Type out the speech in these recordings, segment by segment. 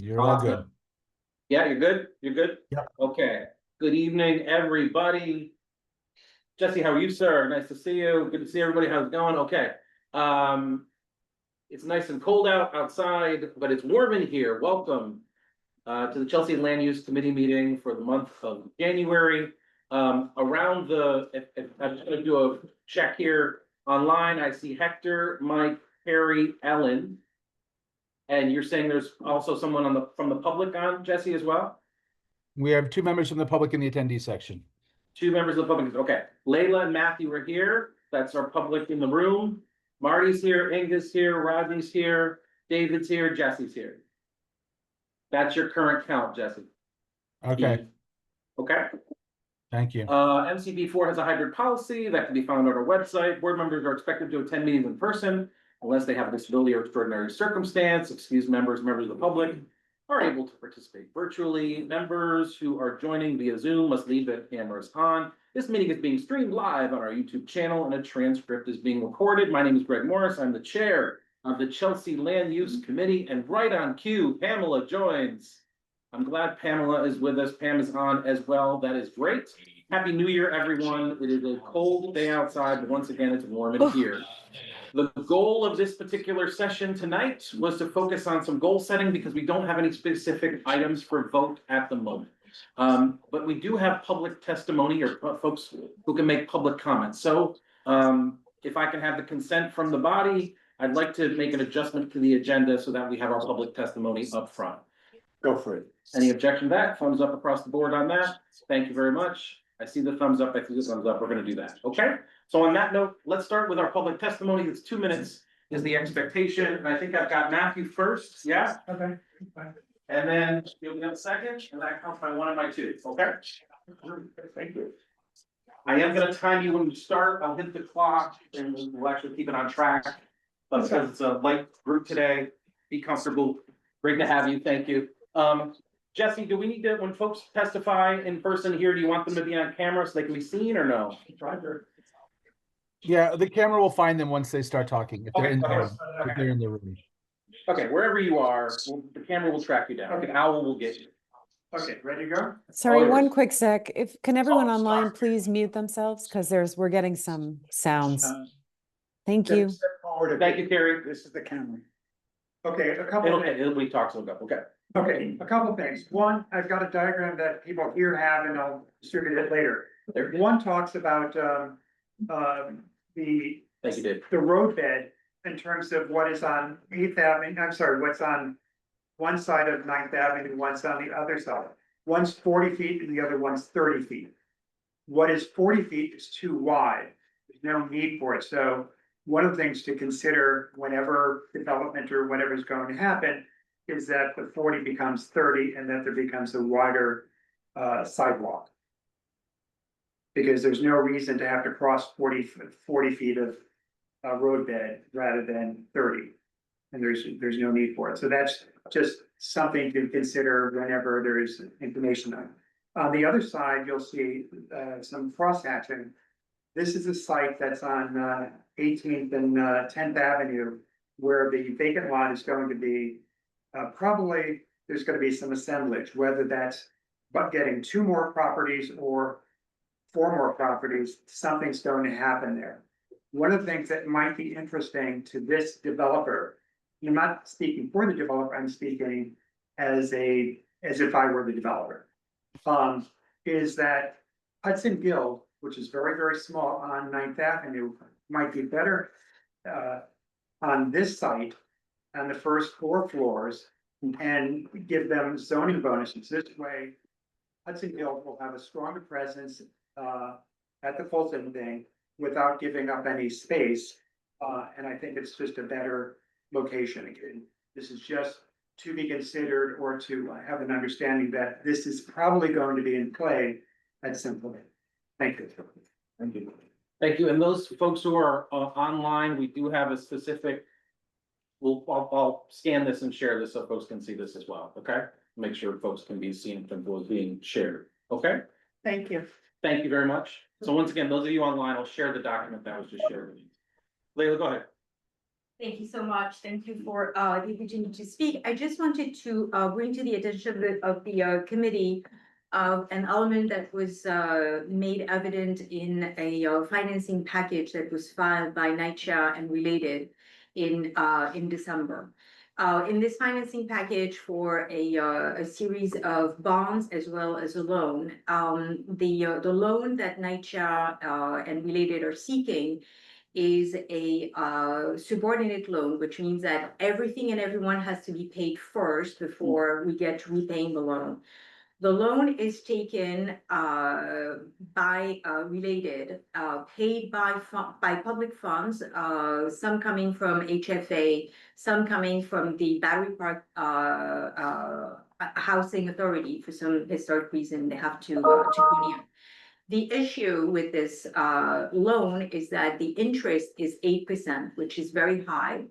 You're all good. Yeah, you're good? You're good? Yep. Okay. Good evening, everybody. Jesse, how are you, sir? Nice to see you. Good to see everybody. How's it going? Okay. It's nice and cold outside, but it's warm in here. Welcome to the Chelsea Land Use Committee meeting for the month of January. I'm just going to do a check here online. I see Hector, Mike, Perry, Ellen. And you're saying there's also someone from the public on, Jesse, as well? We have two members from the public in the attendee section. Two members of the public. Okay. Layla and Matthew are here. That's our public in the room. Marty's here, Inga's here, Rodney's here, David's here, Jesse's here. That's your current count, Jesse. Okay. Okay. Thank you. MCB4 has a hybrid policy that can be found on our website. Board members are expected to attend meetings in person unless they have a disability or extraordinary circumstance. Excused members of the public are able to participate virtually. Members who are joining via Zoom must leave their cameras on. This meeting is being streamed live on our YouTube channel and a transcript is being recorded. My name is Greg Morris. I'm the chair of the Chelsea Land Use Committee, and right on cue, Pamela joins. I'm glad Pamela is with us. Pam is on as well. That is great. Happy New Year, everyone. It is a cold day outside, but once again, it's warm in here. The goal of this particular session tonight was to focus on some goal setting because we don't have any specific items for vote at the moment. But we do have public testimony or folks who can make public comments. So if I can have the consent from the body, I'd like to make an adjustment to the agenda so that we have our public testimony up front. Go for it. Any objection to that? Thumbs up across the board on that. Thank you very much. I see the thumbs up. I see the thumbs up. We're going to do that. Okay. So on that note, let's start with our public testimony. It's 2 minutes is the expectation. And I think I've got Matthew first. Yeah. Okay. And then you'll be on second. And that counts by 1 and by 2. Okay. Thank you. I am going to time you when you start. I'll hit the clock and we'll actually keep it on track. But because it's a light group today, be comfortable. Great to have you. Thank you. Jesse, do we need to, when folks testify in person here, do you want them to be on camera so they can be seen or no? Yeah, the camera will find them once they start talking. If they're, Okay, if they're in the room. Okay, wherever you are, the camera will track you down. Okay, Owl will get you. Okay, ready to go? Sorry, one quick sec. Can everyone online please mute themselves because we're getting some sounds. Thank you. Thank you, Carrie. This is the camera. Okay, a couple. It'll be talks will go. Okay. Okay, a couple things. One, I've got a diagram that people here have, and I'll distribute it later. One talks about Thank you, Dave. the roadbed in terms of what is on 8th Avenue. I'm sorry, what's on one side of 9th Avenue, one's on the other side. One's 40 feet and the other one's 30 feet. What is 40 feet is too wide. There's no need for it. So one of the things to consider whenever development or whatever is going to happen is that the 40 becomes 30 and that there becomes a wider sidewalk. Because there's no reason to have to cross 40 feet of roadbed rather than 30. And there's no need for it. So that's just something to consider whenever there is information on. On the other side, you'll see some cross hatching. This is a site that's on 18th and 10th Avenue where the vacant lot is going to be. Probably there's going to be some assemblage, whether that's getting 2 more properties or 4 more properties, something's going to happen there. One of the things that might be interesting to this developer, and I'm not speaking for the developer, I'm speaking as if I were the developer, is that Hudson Guild, which is very, very small on 9th Avenue, might be better on this site on the first 4 floors and give them zoning bonuses. This way, Hudson Guild will have a stronger presence at the Fulton thing without giving up any space. And I think it's just a better location. Again, this is just to be considered or to have an understanding that this is probably going to be in play at some point. Thank you. Thank you. Thank you. And those folks who are online, we do have a specific. I'll scan this and share this so folks can see this as well. Okay, make sure folks can be seen from what's being shared. Okay. Thank you. Thank you very much. So once again, those of you online, I'll share the document that was just shared with you. Layla, go ahead. Thank you so much. Thank you for the opportunity to speak. I just wanted to bring to the attention of the committee an element that was made evident in a financing package that was filed by NYCHA and related in December. In this financing package for a series of bonds as well as a loan, the loan that NYCHA and related are seeking is a subordinate loan, which means that everything and everyone has to be paid first before we get to repaying the loan. The loan is taken by related, paid by public funds, some coming from HFA, some coming from the Battery Park Housing Authority. For some historic reason, they have to pony up. The issue with this loan is that the interest is 8%, which is very high.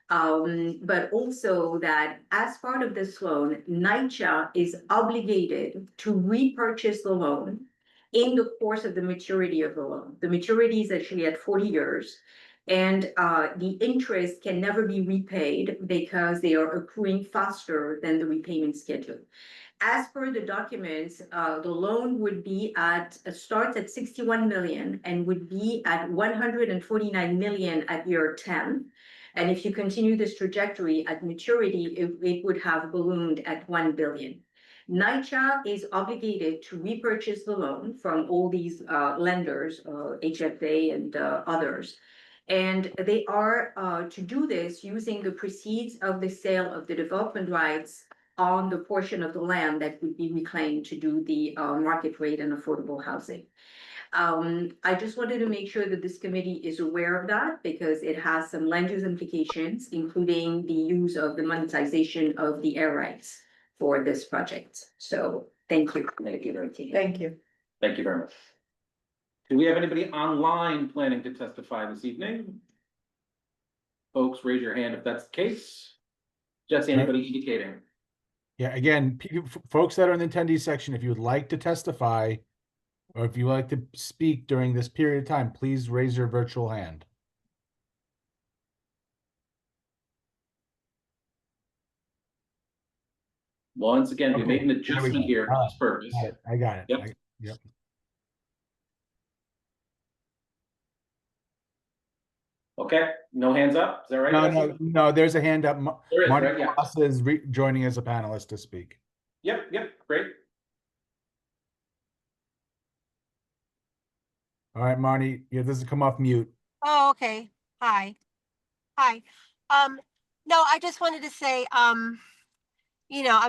But also that as part of this loan, NYCHA is obligated to repurchase the loan in the course of the maturity of the loan. The maturity is actually at 40 years. And the interest can never be repaid because they are accruing faster than the repayment schedule. As per the documents, the loan would be starts at 61 million and would be at 149 million at year 10. And if you continue this trajectory at maturity, it would have ballooned at 1 billion. NYCHA is obligated to repurchase the loan from all these lenders, HFA and others. And they are to do this using the proceeds of the sale of the development rights on the portion of the land that would be reclaimed to do the market rate and affordable housing. I just wanted to make sure that this committee is aware of that because it has some land use implications, including the use of the monetization of the air rights for this project. So thank you. Thank you very much. Thank you. Thank you very much. Do we have anybody online planning to testify this evening? Folks, raise your hand if that's the case. Jesse, anybody indicating? Yeah, again, folks that are in the attendee section, if you would like to testify, or if you would like to speak during this period of time, please raise your virtual hand. Once again, we Okay, made an there we adjustment go. here for All this purpose. Got it. I got it. Yep. Yep. Okay, no hands up, is that right? No, there's a hand up. There is, Marty right? Yeah. Ross is joining as a panelist to speak. Yep, great. All right, Marty, this has come off mute. Oh, okay. Hi. No, I just wanted to say, I'm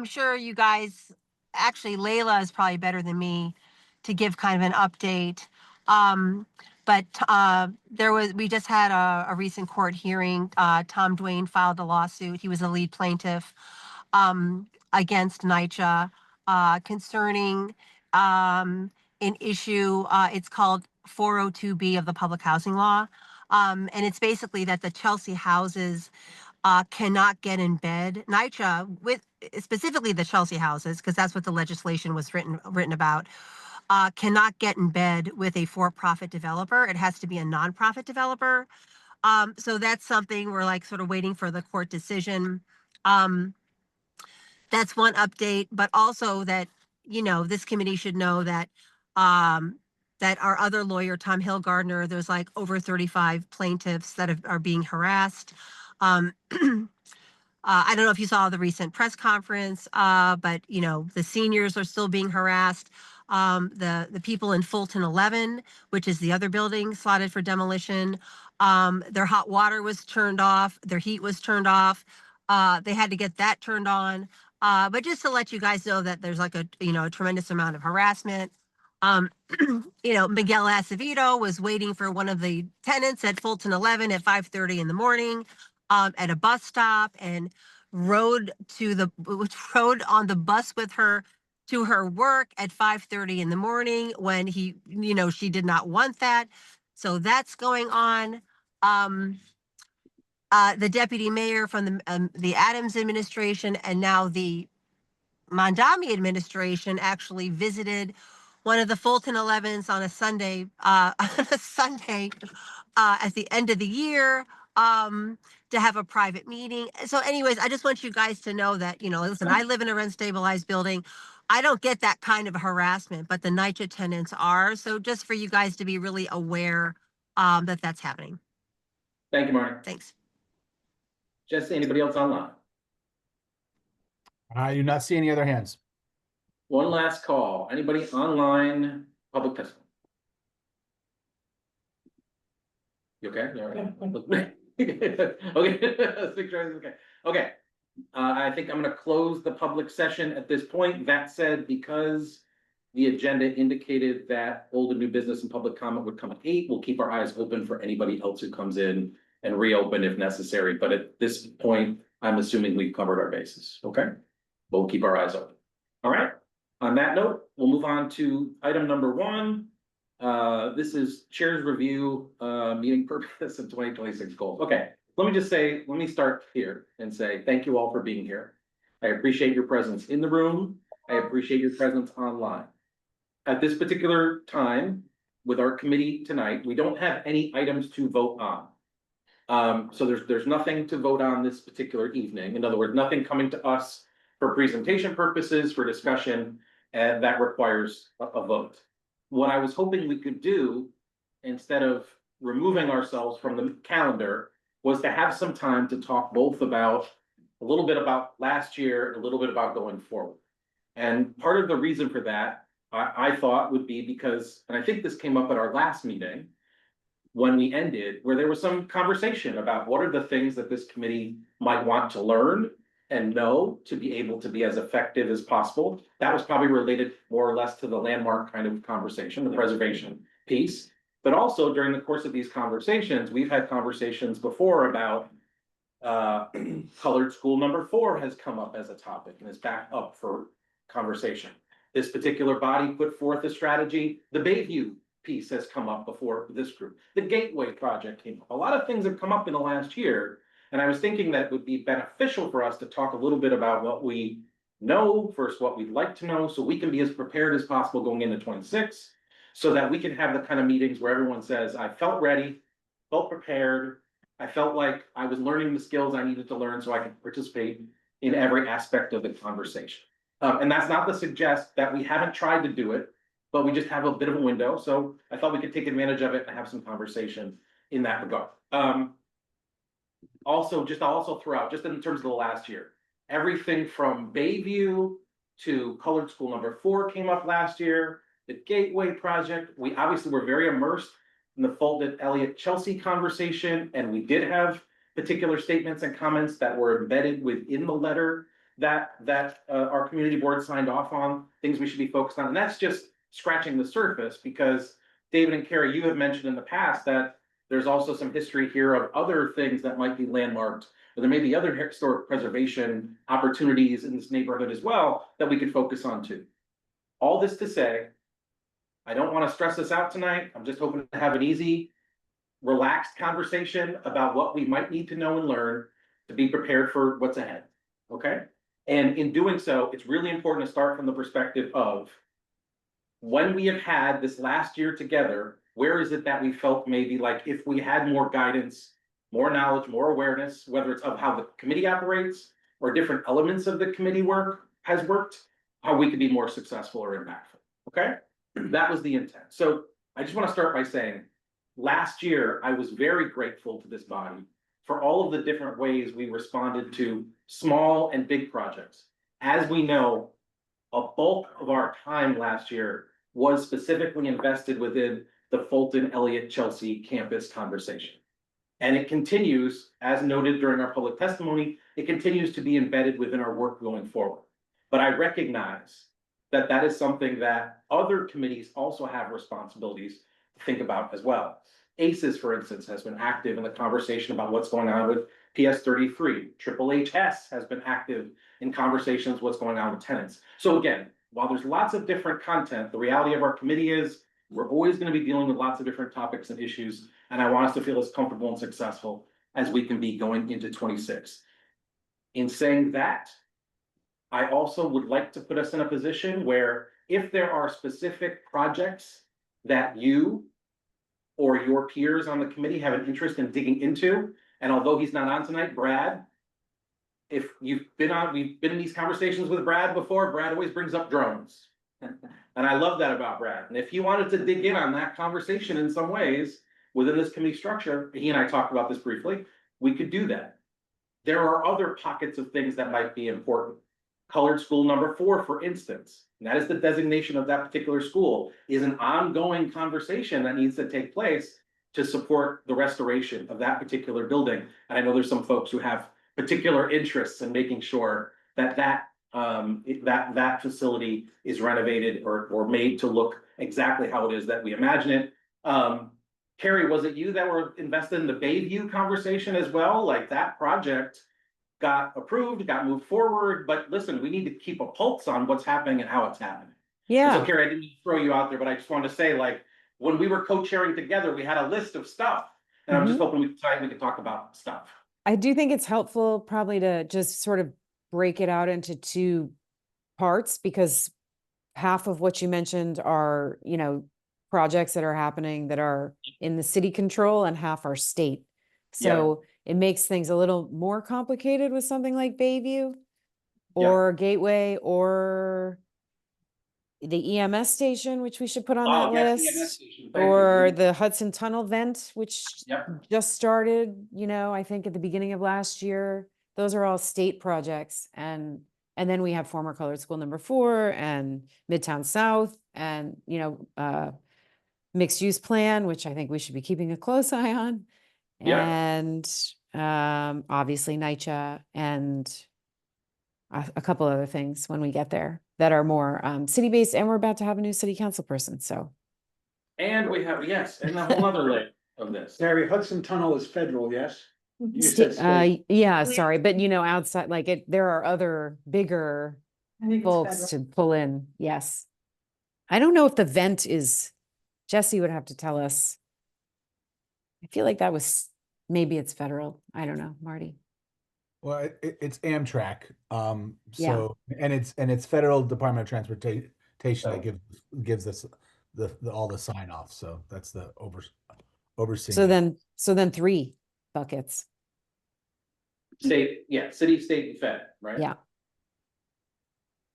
sure you guys, actually Layla is probably better than me to give kind of an update. But we just had a recent court hearing. Tom Duane filed a lawsuit. He was a lead plaintiff against NYCHA concerning an issue. It's called 402B of the public housing law. And it's basically that the Chelsea houses cannot get in bed. NYCHA, with specifically the Chelsea houses, because that's what the legislation was written about, cannot get in bed with a for-profit developer. It has to be a nonprofit developer. So that's something we're like sort of waiting for the court decision. That's one update, but also that, this committee should know that that our other lawyer, Tom Hillgardner, there's like over 35 plaintiffs that are being harassed. I don't know if you saw the recent press conference, but the seniors are still being harassed. The people in Fulton 11, which is the other building slotted for demolition, their hot water was turned off, their heat was turned off. They had to get that turned on. But just to let you guys know that there's like a tremendous amount of harassment. Miguel Acevedo was waiting for one of the tenants at Fulton 11 at 5:30 in the morning at a bus stop and rode on the bus with her to her work at 5:30 in the morning when she did not want that. So that's going on. The deputy mayor from the Adams administration and now the Mondami administration actually visited one of the Fulton 11s on a Sunday, at the end of the year, to have a private meeting. So anyways, I just want you guys to know that, listen, I live in a rent stabilized building. I don't get that kind of harassment, but the NYCHA tenants are. So just for you guys to be really aware that that's happening. Thank you, Marty. Thanks. Jesse, anybody else online? I do not see any other hands. One last call. Anybody online, public testimony? You okay? You all right? Okay. Let's make sure everything's okay. Okay. I think I'm gonna close the public session at this point. That said, because the agenda indicated that old and new business and public comment would come at 8, we'll keep our eyes open for anybody else who comes in and reopen if necessary. But at this point, I'm assuming we've covered our bases, okay? We'll keep our eyes open. All right. On that note, we'll move on to item number 1. This is Chair's review, meeting purpose and 2026 goals. Okay, let me start here and say thank you all for being here. I appreciate your presence in the room. I appreciate your presence online. At this particular time, with our committee tonight, we don't have any items to vote on. So there's nothing to vote on this particular evening. In other words, nothing coming to us for presentation purposes, for discussion, and that requires a vote. What I was hoping we could do, instead of removing ourselves from the calendar, was to have some time to talk both about a little bit about last year, a little bit about going forward. And part of the reason for that, I thought would be because, and I think this came up at our last meeting, when we ended, where there was some conversation about what are the things that this committee might want to learn and know to be able to be as effective as possible. That was probably related more or less to the landmark kind of conversation, the preservation piece. But also during the course of these conversations, we've had conversations before about colored school number 4 has come up as a topic and is back up for conversation. This particular body put forth a strategy. The Bayview piece has come up before this group. The Gateway project came up. A lot of things have come up in the last year. And I was thinking that it would be beneficial for us to talk a little bit about what we know versus what we'd like to know, so we can be as prepared as possible going into 26, so that we can have the kind of meetings where everyone says, I felt ready, felt prepared, I felt like I was learning the skills I needed to learn so I could participate in every aspect of the conversation. And that's not to suggest that we haven't tried to do it, but we just have a bit of a window. So I thought we could take advantage of it and have some conversation in that regard. Also throw out, just in terms of the last year, everything from Bayview to colored school number 4 came up last year. The Gateway project, we obviously were very immersed in the Fulton Elliott Chelsea conversation, and we did have particular statements and comments that were embedded within the letter that our community board signed off on, things we should be focused on. And that's just scratching the surface, because David and Carrie, you have mentioned in the past that there's also some history here of other things that might be landmarked, or there may be other historic preservation opportunities in this neighborhood as well that we could focus on too. All this to say, I don't want to stress this out tonight. I'm just hoping to have an easy, relaxed conversation about what we might need to know and learn to be prepared for what's ahead, okay? And in doing so, it's really important to start from the perspective of when we have had this last year together, where is it that we felt maybe like if we had more guidance, more knowledge, more awareness, whether it's of how the committee operates or different elements of the committee has worked, how we could be more successful or impactful, okay? That was the intent. So I just want to start by saying, last year, I was very grateful to this body for all of the different ways we responded to small and big projects. As we know, a bulk of our time last year was specifically invested within the Fulton Elliott Chelsea campus conversation. And it continues, as noted during our public testimony, it continues to be embedded within our work going forward. But I recognize that that is something that other committees also have responsibilities to think about as well. Aces, for instance, has been active in the conversation about what's going on with PS 33. HHS has been active in conversations what's going on with tenants. So again, while there's lots of different content, the reality of our committee is we're always going to be dealing with lots of different topics and issues, and I want us to feel as comfortable and successful as we can be going into 26. In saying that, I also would like to put us in a position where if there are specific projects that you or your peers on the committee have an interest in digging into, And although he's not on tonight, Brad, if we've been in these conversations with Brad before, Brad always brings up drones. And I love that about Brad. And if he wanted to dig in on that conversation in some ways within this committee structure, he and I talked about this briefly, we could do that. There are other pockets of things that might be important. Colored school number 4, for instance, and that is the designation of that particular school, is an ongoing conversation that needs to take place to support the restoration of that particular building. And I know there's some folks who have particular interests in making sure that that facility is renovated or made to look exactly how it is that we imagine it. Carrie, was it you that were invested in the Bayview conversation as well? Like, that project got approved, got moved forward, but listen, we need to keep a pulse on what's happening and how it's happening. And Yeah, so Carrie, I didn't mean to throw you out there, but I just wanted to say, like, when we were co-chairing together, we had a list of stuff. And I'm just hoping we could talk about stuff. I do think it's helpful probably to just sort of break it out into 2 parts, because half of what you mentioned are, projects that are happening that are in the city control, and half are state. So it makes things a little more complicated with something like Bayview or Gateway or the EMS station, which we should put on that yes, the EMS list, station. Thank or you. the Hudson Tunnel vent, which Yep. just started, I think at the beginning of last year. Those are all state projects. And then we have former colored school number 4 and Midtown South and, mixed use plan, which I think we should be keeping a close eye on. Yeah. And obviously NYCHA and a couple other things when we get there that are more city-based, and we're about to have a new city council person, so. And we have, yes, and a whole other layer of this. Terry, Hudson Tunnel is federal, yes? You Sta- said state. yeah, sorry, but outside, like there are other bigger folks to pull in, yes. I don't know if the vent is, Jesse would have to tell us. I feel like that was, maybe it's federal, I don't know, Marty. Well, it's Amtrak. Yeah. So, and it's Federal Department of Transportation Oh. that gives us the all the sign off. So that's the overseeing. So then 3 buckets, State, city, state, and fed, right? yeah.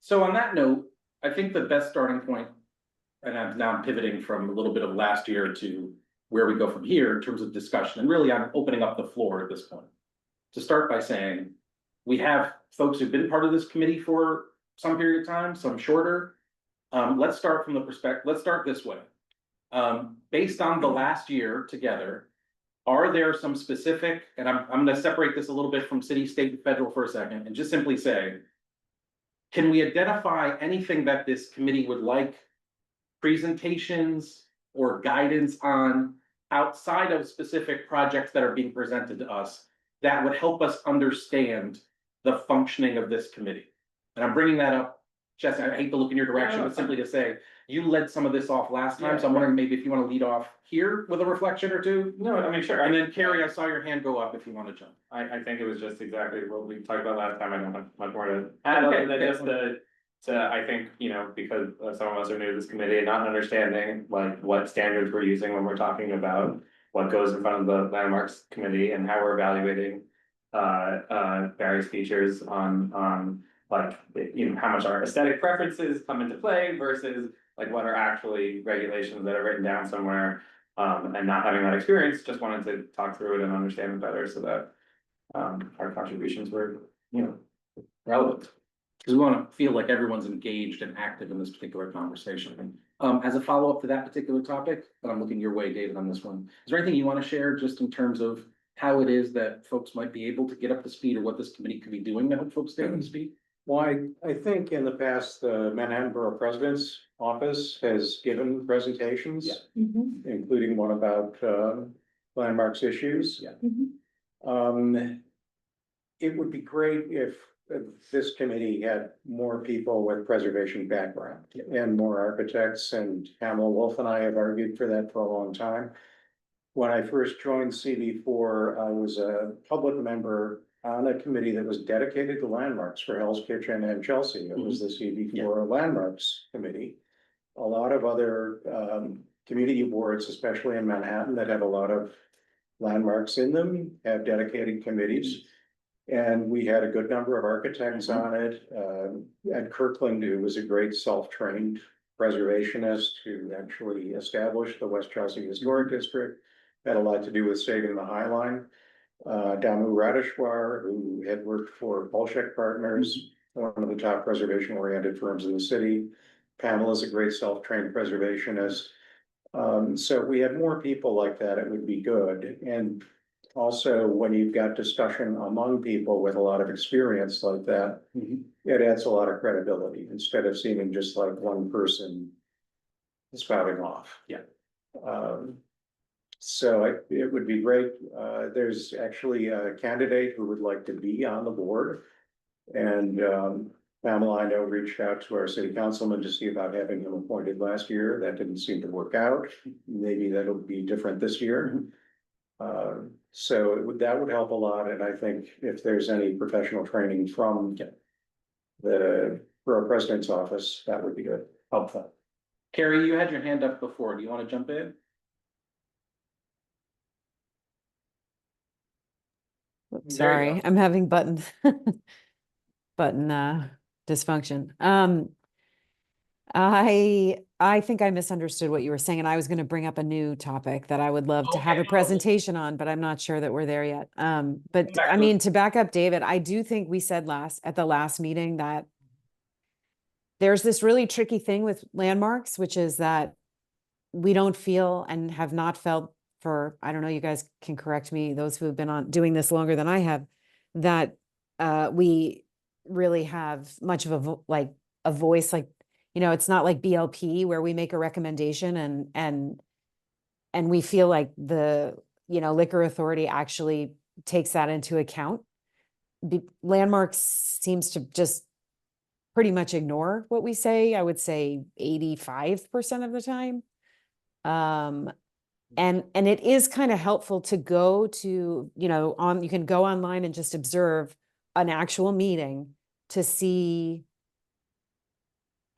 So on that note, I think the best starting point, and I'm pivoting from a little bit of last year to where we go from here in terms of discussion, and really I'm opening up the floor at this point. To start by saying, we have folks who've been part of this committee for some period of time, some shorter. Let's start from the perspective, let's start this way. Based on the last year together, are there some specific, and I'm gonna separate this a little bit from city, state, and federal for a second, and just simply say, can we identify anything that this committee would like presentations or guidance on outside of specific projects that are being presented to us that would help us understand the functioning of this committee? And I'm bringing that up, Jesse, I hate to look in your direction, but simply to say, you led some of this off last time, so I'm wondering maybe if you want to lead off here with a reflection or two. No, I mean, sure. And then Carrie, I saw your hand go up if you want to jump. I think it was just exactly what we talked about last time. I don't have much more to add other than just I think, because some of us are new to this committee and not understanding like what standards we're using when we're talking about what goes in front of the landmarks committee and how we're evaluating various features on like, how much our aesthetic preferences come into play versus like what are actually regulations that are written down somewhere. And not having that experience, just wanted to talk through it and understand it better so that our contributions were, Relevant. Because we want to feel like everyone's engaged and active in this particular conversation. As a follow-up to that particular topic, and I'm looking your way, David, on this one. Is there anything you want to share just in terms of how it is that folks might be able to get up to speed, or what this committee could be doing to help folks stay up to speed? Well, I think in the past, the Manhattan Borough President's Office has given presentations. Including one about landmarks issues. It would be great if this committee had more people with preservation background and more architects, and Pamela Wolf and I have argued for that for a long time. When I first joined CB4, I was a public member on a committee that was dedicated to landmarks for Hell's Kitchen and Chelsea. It was the CB4 Landmarks Committee. A lot of other community boards, especially in Manhattan, that have a lot of landmarks in them, have dedicated committees. And we had a good number of architects on it. Ed Kirkland, who was a great self-trained preservationist who actually established the West Chelsea Historic District, had a lot to do with saving the High Line. Damu Radishwar, who had worked for Bolshek Partners, one of the top preservation-oriented firms in the city. Pamela's a great self-trained preservationist. So we had more people like that, it would be good. And also, when you've got discussion among people with a lot of experience like that, it adds a lot of credibility instead of seeming just like one person spouting off. Yeah. So it would be great. There's actually a candidate who would like to be on the board. And Pamela, I know, reached out to our city councilman to see about having him appointed last year. That didn't seem to work out. Maybe that'll be different this year. So that would help a lot. And I think if there's any professional training from the borough president's office, that would be good. Helpful. Carrie, you had your hand up before. Do you want to jump in? Sorry, I'm having button dysfunction. I think I misunderstood what you were saying, and I was going to bring up a new topic that I would love to have a presentation on, but I'm not sure that we're there yet. But I mean, to back up David, I do think we said at the last meeting that there's this really tricky thing with landmarks, which is that we don't feel and have not felt for, I don't know, you guys can correct me, those who have been on doing this longer than I have, that we really have much of a voice, like, you know, it's not like BLP where we make a recommendation and we feel like the, you know, liquor authority actually takes that into account. Landmarks seems to just pretty much ignore what we say. I would say 85% of the time. And it is kind of helpful to go to, you know, you can go online and just observe an actual meeting to see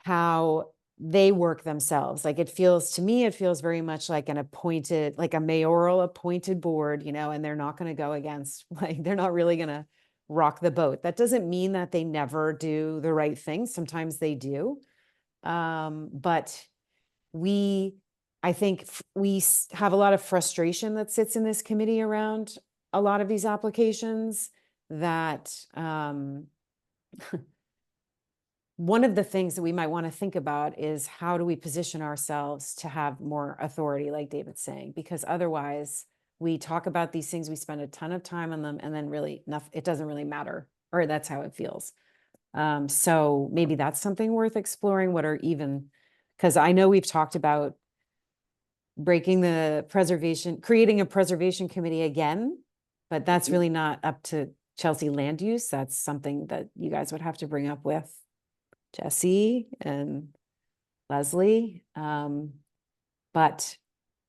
how they work themselves. Like to me, it feels very much like an appointed, like a mayoral appointed board, you know, and they're not going to go against, like, they're not really going to rock the boat. That doesn't mean that they never do the right thing. Sometimes they do. But I think we have a lot of frustration that sits in this committee around a lot of these applications that, one of the things that we might want to think about is how do we position ourselves to have more authority, like David's saying, because otherwise we talk about these things, we spend a ton of time on them, and then really it doesn't really matter, or that's how it feels. So maybe that's something worth exploring. Because I know we've talked about creating a preservation committee again, but that's really not up to Chelsea land use. That's something that you guys would have to bring up with Jesse and Leslie. But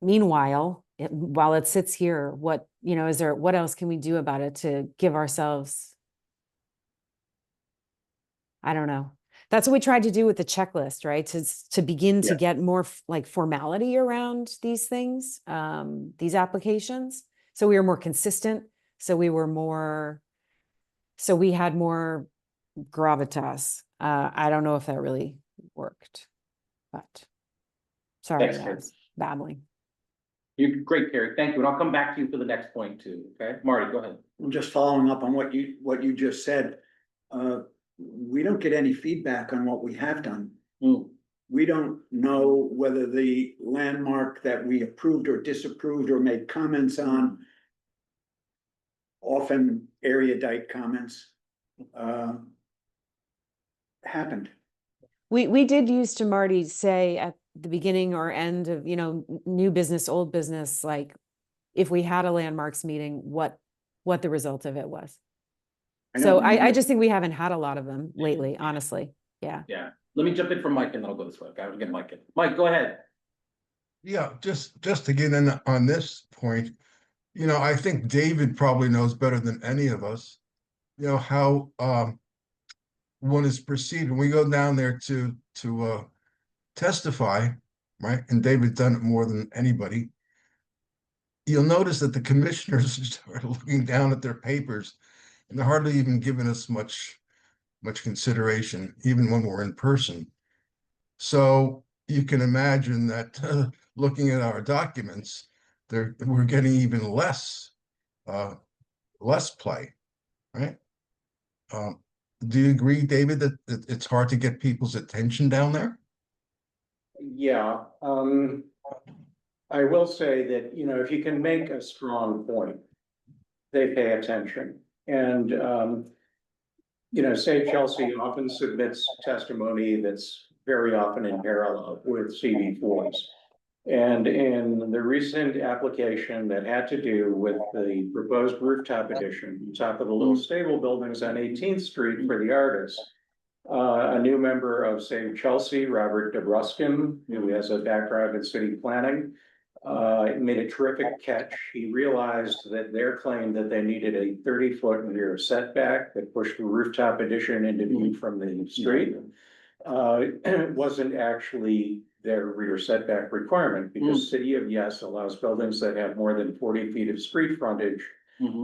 meanwhile, while it sits here, what else can we do about it to give ourselves, I don't know. That's what we tried to do with the checklist, right? To begin to get more like formality around these things, these applications. So we were more consistent. So we had more gravitas. I don't know if that really worked, but sorry, Thanks, Carrie. babbling. You're great, Carrie. Thank you. And I'll come back to you for the next point too. Okay, Marty, go ahead. Well, just following up on what you just said, we don't get any feedback on what we have done. We don't know whether the landmark that we approved or disapproved or made comments on, often erudite comments, happened. We did used to, Marty, say at the beginning or end of, new business, old business, like if we had a landmarks meeting, what the result of it was. So I just think we haven't had a lot of them lately, honestly. Yeah. Yeah. Let me jump in from Mike and then I'll go this way. Okay, I'll get Mike in. Mike, go ahead. Yeah, just to get in on this point, I think David probably knows better than any of us, how one is perceived. When we go down there to testify, right? And David's done it more than anybody. you'll notice that the commissioners are looking down at their papers and they're hardly even giving us much consideration, even when we're in person. So you can imagine that looking at our documents, we're getting even less play, right? Do you agree, David, that it's hard to get people's attention down there? Yeah, I will say that, you know, if you can make a strong point, they pay attention. And, you know, say Chelsea often submits testimony that's very often in parallel with CB4s. And in the recent application that had to do with the proposed rooftop addition, on top of the little stable buildings on 18th Street for the artists, a new member of Save Chelsea, Robert DeBruskin, who has a background in city planning, made a terrific catch. He realized that their claim that they needed a 30-foot rear setback that pushed the rooftop addition into view from the street wasn't actually their rear setback requirement, because City of Yes allows buildings that have more than 40 feet of street frontage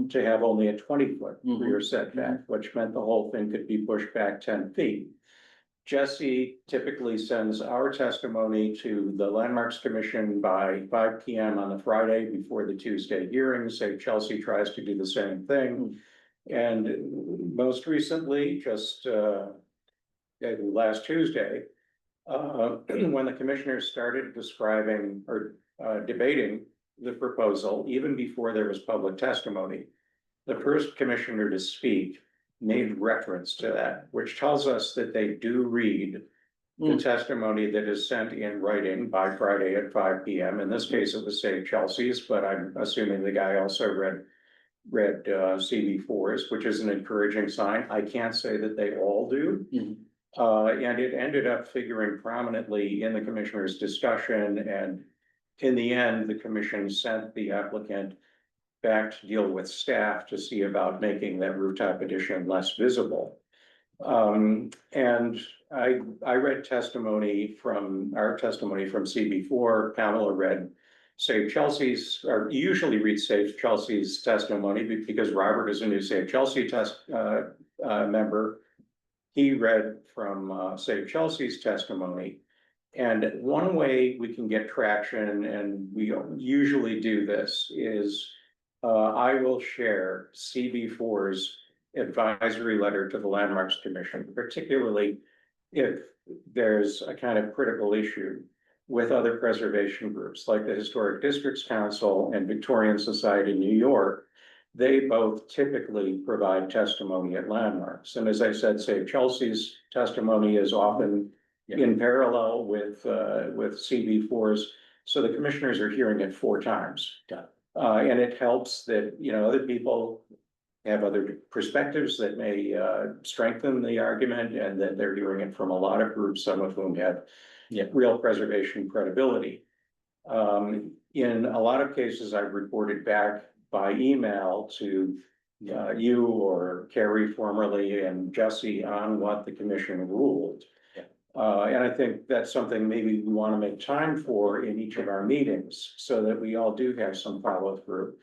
to have only a 20-foot rear setback, which meant the whole thing could be pushed back 10 feet. Jesse typically sends our testimony to the Landmarks Commission by 5 p.m. on the Friday before the Tuesday hearing. Say Chelsea tries to do the same thing. And most recently, just last Tuesday, when the commissioners started describing or debating the proposal, even before there was public testimony, the first commissioner to speak made reference to that, which tells us that they do read the testimony that is sent in writing by Friday at 5 p.m. In this case, it was Save Chelsea's, but I'm assuming the guy also read CB4s, which is an encouraging sign. I can't say that they all do. And it ended up figuring prominently in the commissioner's discussion. And in the end, the commission sent the applicant back to deal with staff to see about making that rooftop addition less visible. And I read testimony from CB4. Pamela read Save Chelsea's, or usually reads Save Chelsea's testimony because Robert is a new Save Chelsea member. He read from Save Chelsea's testimony. And one way we can get traction, and we usually do this, is I will share CB4's advisory letter to the Landmarks Commission, particularly if there's a kind of critical issue with other preservation groups like the Historic Districts Council and Victorian Society New York. They both typically provide testimony at landmarks. And as I said, Save Chelsea's testimony is often in parallel with CB4's. So the commissioners are hearing it 4 times. And it helps that, you know, other people have other perspectives that may strengthen the argument, and that they're hearing it from a lot of groups, some of whom have real preservation credibility. In a lot of cases, I've reported back by email to you or Carrie formerly and Jesse on what the commission ruled. And I think that's something maybe we want to make time for in each of our meetings so that we all do have some follow through.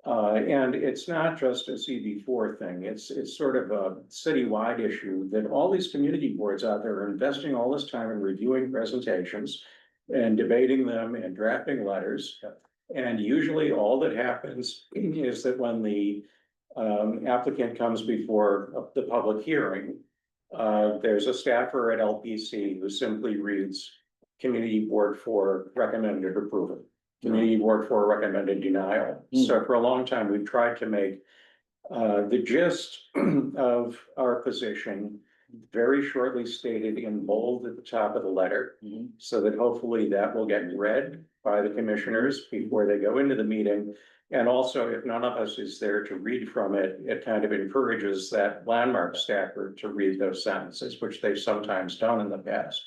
And it's not just a CB4 thing. It's sort of a citywide issue that all these community boards out there are investing all this time in reviewing presentations and debating them and drafting letters. And usually all that happens is that when the applicant comes before the public hearing, there's a staffer at LPC who simply reads Community Board 4 recommended approval, Community Board 4 recommended denial. So for a long time, we've tried to make the gist of our position very shortly stated in bold at the top of the letter, so that hopefully that will get read by the commissioners before they go into the meeting. And also, if none of us is there to read from it, it kind of encourages that landmark staffer to read those sentences, which they've sometimes done in the past.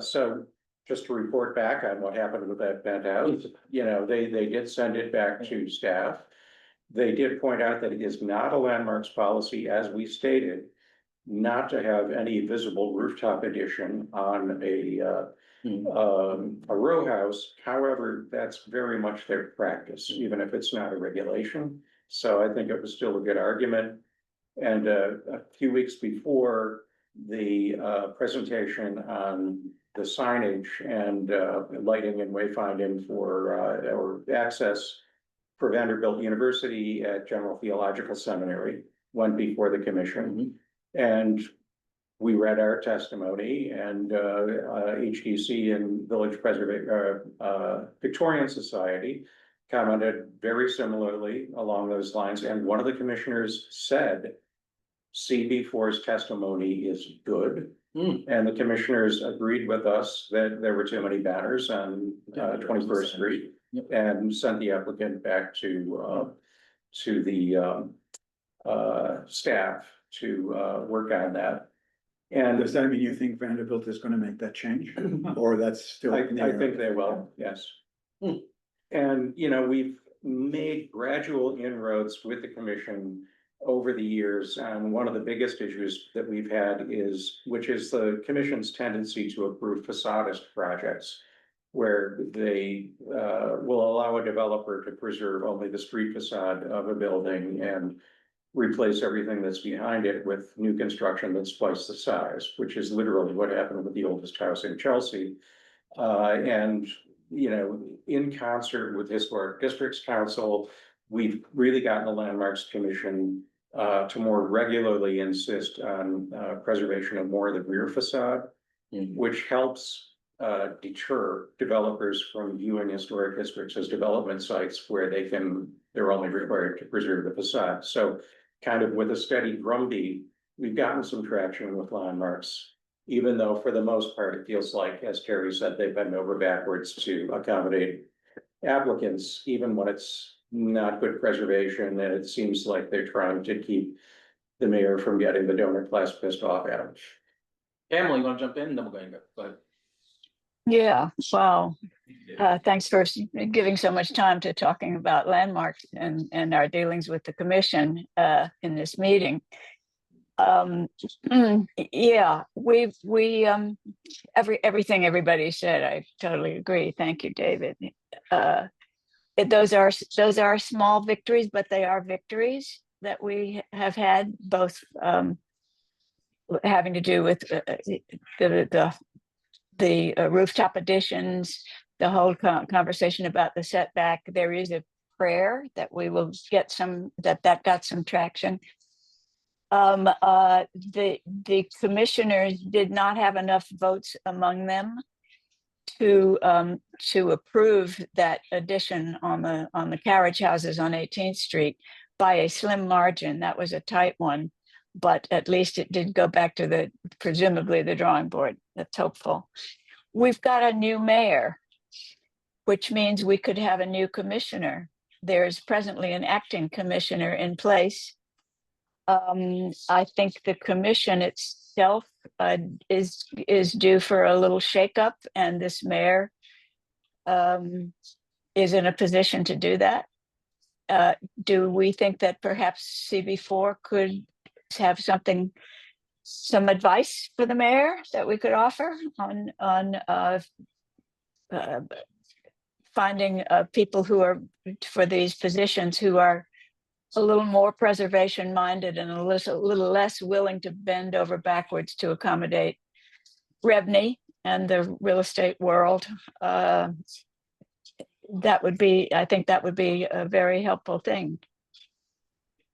So just to report back on what happened with that penthouse, you know, they did send it back to staff. They did point out that it is not a landmarks policy, as we stated, not to have any visible rooftop addition on a row house. However, that's very much their practice, even if it's not a regulation. So I think it was still a good argument. And a few weeks before the presentation on the signage and lighting and wayfinding for or access for Vanderbilt University at General Theological Seminary went before the commission. And we read our testimony, and HDC and Village Victorian Society commented very similarly along those lines. And one of the commissioners said, CB4's testimony is good. And the commissioners agreed with us that there were too many banners on 21st Street and sent the applicant back to the staff to work on that. And Does that mean you think Vanderbilt is gonna make that change? Or that's still? I think they will, yes. And, you know, we've made gradual inroads with the commission over the years. And one of the biggest issues that we've had which is the commission's tendency to approve facadist projects, where they will allow a developer to preserve only the street facade of a building and replace everything that's behind it with new construction that's twice the size, which is literally what happened with the oldest house in Chelsea. And, you know, in concert with Historic Districts Council, we've really gotten the Landmarks Commission to more regularly insist on preservation of more of the rear facade, which helps deter developers from viewing historic districts as development sites where they're only required to preserve the facade. So kind of with a steady drumbeat, we've gotten some traction with landmarks, even though for the most part, it feels like, as Terry said, they've bent over backwards to accommodate applicants, even when it's not good preservation, and it seems like they're trying to keep the mayor from getting the donor class pissed off at him. Pamela, you wanna jump in? Then we'll go ahead. Yeah, wow. Thanks for giving so much time to talking about landmarks and our dealings with the commission in this meeting. Yeah, everything everybody said, I totally agree. Thank you, David. Those are small victories, but they are victories that we have had, both having to do with the rooftop additions, the whole conversation about the setback. There is a prayer that we will get that got some traction. The commissioners did not have enough votes among them to approve that addition on the carriage houses on 18th Street by a slim margin. That was a tight one, but at least it did go back to presumably the drawing board. That's hopeful. We've got a new mayor, which means we could have a new commissioner. There's presently an acting commissioner in place. I think the commission itself is due for a little shakeup, and this mayor is in a position to do that. Do we think that perhaps CB4 could have some advice for the mayor that we could offer on finding people who are for these positions who are a little more preservation minded and a little less willing to bend over backwards to accommodate Rebney and the real estate world? I think that would be a very helpful thing.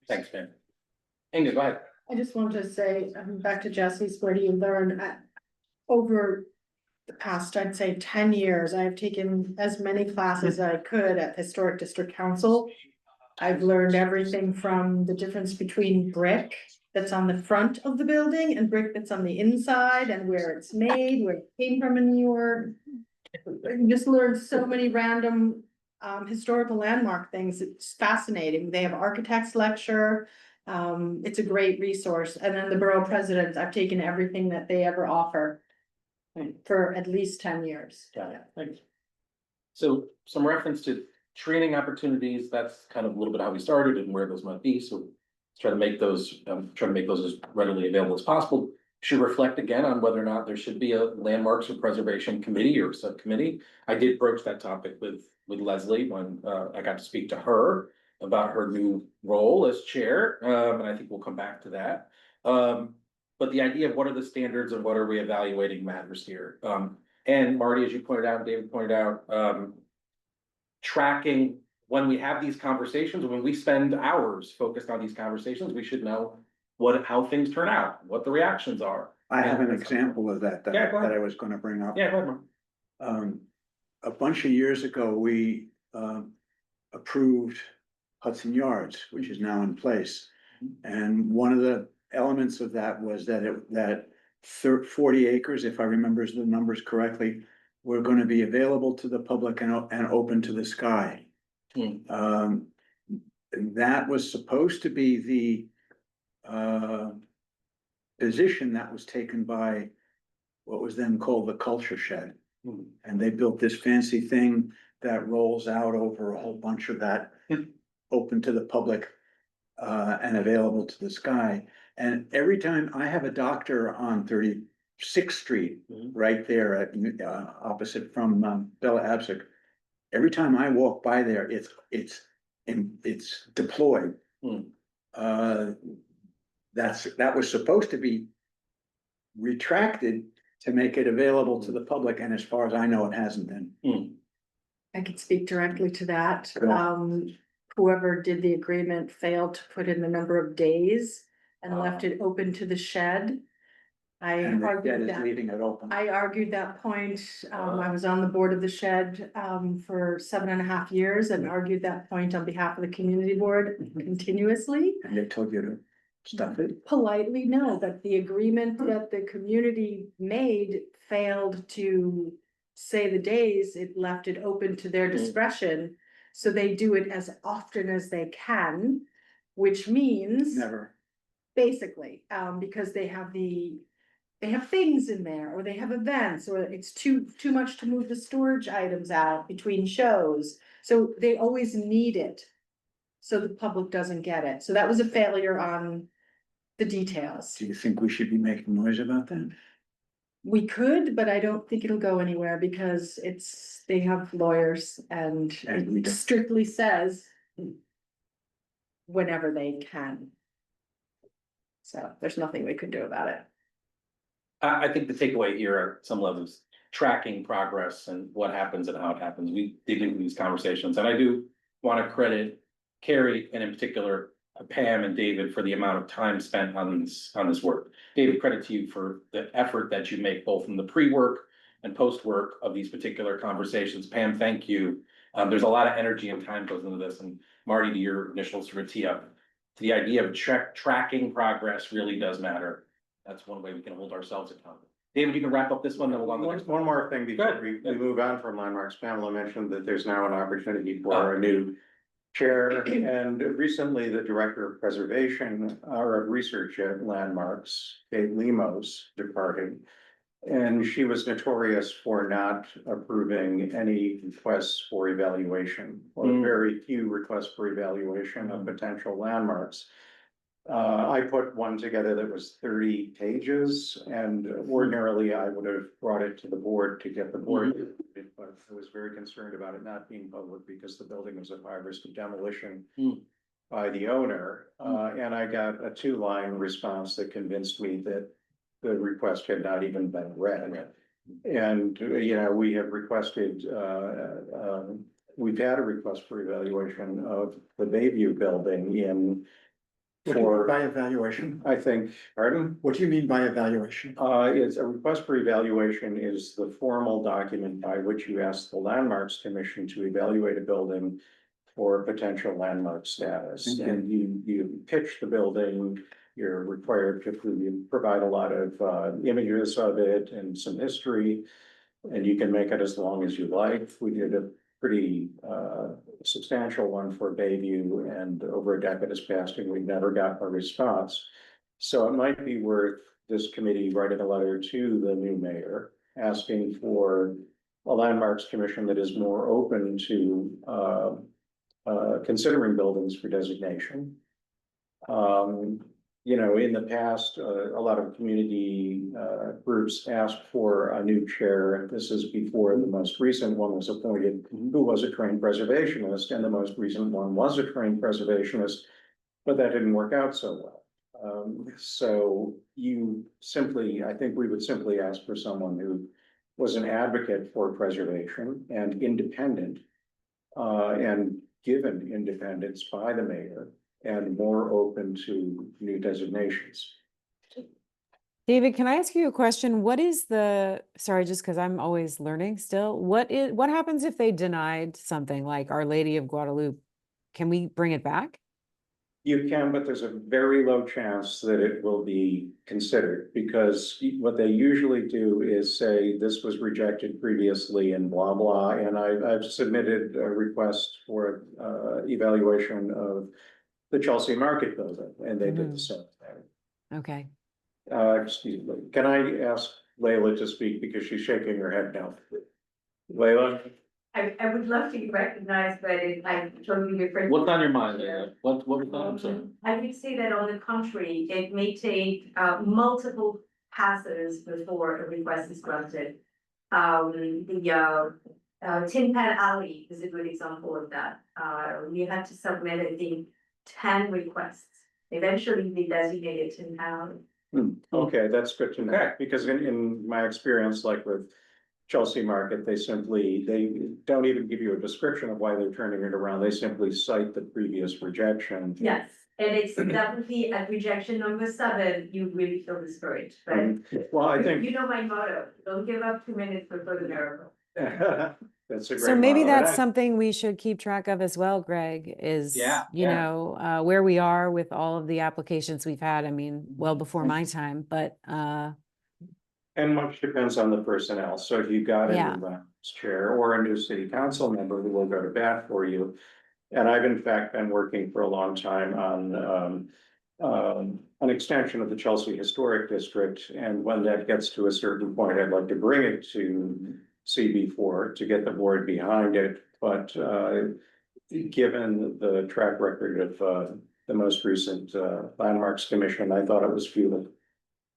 Thanks, Ben. Inga, go ahead. I just wanted to say, back to Jesse's, where do you learn? Over the past, I'd say 10 years, I've taken as many classes as I could at Historic District Council. I've learned everything from the difference between brick that's on the front of the building and brick that's on the inside, and where it's made, where it came from in New York. I just learned so many random historical landmark things. It's fascinating. They have architects lecture. It's a great resource. And then the borough president, I've taken everything that they ever offer for at least 10 years. Got it. Thanks. So some reference to training opportunities, that's kind of a little bit how we started and where those might be. So try to make those, as readily available as possible. Should reflect again on whether or not there should be a landmarks or preservation committee or subcommittee. I did broach that topic with Leslie when I got to speak to her about her new role as chair, and I think we'll come back to that. But the idea of what are the standards and what are we evaluating matters here. And Marty, as you pointed out, David pointed out, tracking when we have these conversations, when we spend hours focused on these conversations, we should know how things turn out, what the reactions are. I have an example of that, Yeah, go ahead. that I was gonna bring up. Yeah, go ahead, Mark. A bunch of years ago, we approved Hudson Yards, which is now in place. And one of the elements of that was that 40 acres, if I remember the numbers correctly, were gonna be available to the public and open to the sky. That was supposed to be the position that was taken by what was then called the Culture Shed. And they built this fancy thing that rolls out over a whole bunch of that, open to the public and available to the sky. And every time I have a doctor on 36th Street, right there at opposite from Bella Absic. Every time I walk by there, it's deployed. That was supposed to be retracted to make it available to the public, and as far as I know, it hasn't been. I could speak directly to that. Go. Whoever did the agreement failed to put in the number of days and left it open to the shed. And the shed is leaving it open. I argued that point. I was on the board of the shed for 7.5 years and argued that point on behalf of the community board continuously. And they told you to stuff it. Politely, no, that the agreement that the community made failed to say the days, it left it open to their discretion. So they do it as often as they can, which means Never. basically, because they have things in there, or they have events, or it's too much to move the storage items out between shows. So they always need it. So the public doesn't get it. So that was a failure on the details. Do you think we should be making noise about that? We could, but I don't think it'll go anywhere because they have lawyers and And we it don't. strictly says whenever they can. So there's nothing we could do about it. I think the takeaway here at some levels, tracking progress and what happens and how it happens. We dig into these conversations, and I do want to credit Carrie and in particular Pam and David for the amount of time spent on this work. David, credit to you for the effort that you make both in the pre-work and post-work of these particular conversations. Pam, thank you. There's a lot of energy and time goes into this, and Marty, to your initial sort of tee up, the idea of tracking progress really does matter. That's one way we can hold ourselves accountable. David, you can wrap up this one, then we'll go on to the next one. One more thing before we move on from landmarks. Pamela mentioned that there's now an opportunity for a new chair, and recently the director of preservation or of research at landmarks, Kate Lemos, departed. And she was notorious for not approving any requests for evaluation, or very few requests for evaluation of potential landmarks. I put one together that was 30 pages, and ordinarily I would have brought it to the board to get the board, but I was very concerned about it not being public because the building was at high risk of demolition by the owner. And I got a 2-line response that convinced me that the request had not even been read. And, we have requested, we've had a request for evaluation of the Bayview building in. By evaluation? I think, pardon? What do you mean by evaluation? It's a request for evaluation is the formal document by which you ask the Landmarks Commission to evaluate a building for potential landmark status. Okay. And you pitch the building, you're required to provide a lot of images of it and some history. And you can make it as long as you like. We did a pretty substantial one for Bayview, and over a decade has passed and we've never gotten a response. So it might be worth this committee writing a letter to the new mayor, asking for a landmarks commission that is more open to considering buildings for designation. You know, in the past, a lot of community groups asked for a new chair. This is before the most recent one was appointed, who was a trained preservationist, and the most recent one was a trained preservationist, but that didn't work out so well. So you simply, I think we would simply ask for someone who was an advocate for preservation and independent, and given independence by the mayor, and more open to new designations. David, can I ask you a question? What is the, sorry, just because I'm always learning still, what happens if they denied something like Our Lady of Guadalupe? Can we bring it back? You can, but there's a very low chance that it will be considered, because what they usually do is say this was rejected previously and blah, blah. And I've submitted a request for evaluation of the Chelsea Market building, and they did the same thing. Okay. Excuse me, can I ask Leila to speak because she's shaking her head now? Leila? I would love to be recognized, but I'm totally different. What's on your mind, Leila? What was that? I'm sorry. I would say that on the contrary, it may take multiple passes before a request is granted. Tin Pan Alley is a good example of that. We had to submit, I think, 10 requests. Eventually, they designated Tin Pan Alley. Okay, that's good to know, because in my experience, like with Chelsea Market, they don't even give you a description of why they're turning it around. They simply cite the previous rejection. Yes, and it's definitely at rejection number 7, you really feel discouraged, but. Well, I think. You know my motto, don't give up 2 minutes before the miracle. That's a great So maybe motto. that's something we should keep track of as well, Greg, is, you know, where we are with all of the applications we've had. I mean, well before my time, but, and much depends on the personnel. So if you've got a Yeah. new chair or a new city council member who will go to bat for you. And I've in fact been working for a long time on an extension of the Chelsea Historic District. And when that gets to a certain point, I'd like to bring it to CB4 to get the board behind it. But given the track record of the most recent Landmarks Commission, I thought it was futile.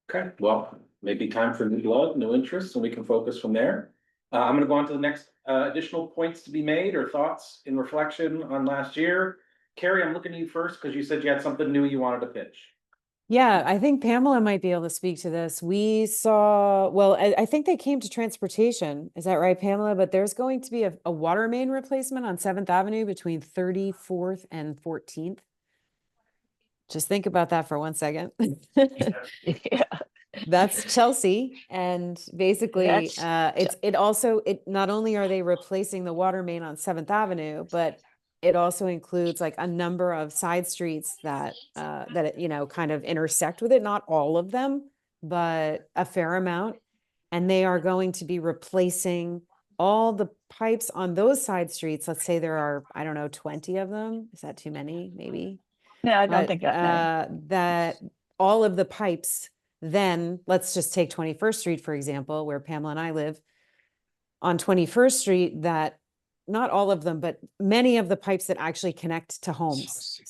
Okay, well, maybe time for new blood, new interests, and we can focus from there. I'm gonna go on to the next additional points to be made or thoughts in reflection on last year. Carrie, I'm looking at you first because you said you had something new you wanted to pitch. yeah, I think Pamela might be able to speak to this. We saw, well, I think they came to transportation. Is that right, Pamela? But there's going to be a water main replacement on 7th Avenue between 34th and 14th. Just think about that for 1 second. Yeah. That's Chelsea, and basically, it not only are they replacing the water main on 7th Avenue, but it also includes like a number of side streets that you know, kind of intersect with it. Not all of them, but a fair amount. And they are going to be replacing all the pipes on those side streets. Let's say there are, I don't know, 20 of them. Is that too many? Maybe. No, I don't But, think that many. that all of the pipes, then let's just take 21st Street, for example, where Pamela and I live. On 21st Street, that not all of them, but many of the pipes that actually connect to homes.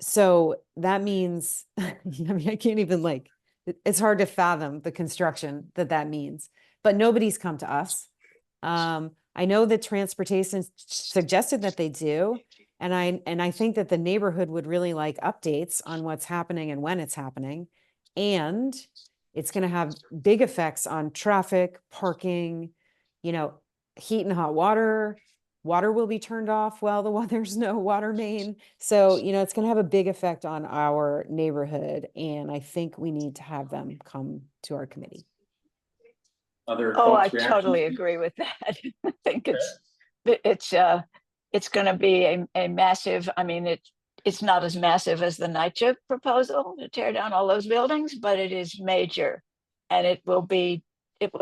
So that means, I mean, I can't even like, it's hard to fathom the construction that means, but nobody's come to us. I know that transportation suggested that they do. And I think that the neighborhood would really like updates on what's happening and when it's happening. And it's going to have big effects on traffic, parking, you know, heat and hot water. Water will be turned off while there's no water main. So, you know, it's going to have a big effect on our neighborhood. And I think we need to have them come to our committee. Other Oh, I thoughts, reactions? totally agree with that. I think it's going to be a massive, I mean, it's not as massive as the NYCHA proposal to tear down all those buildings, but it is major. And it will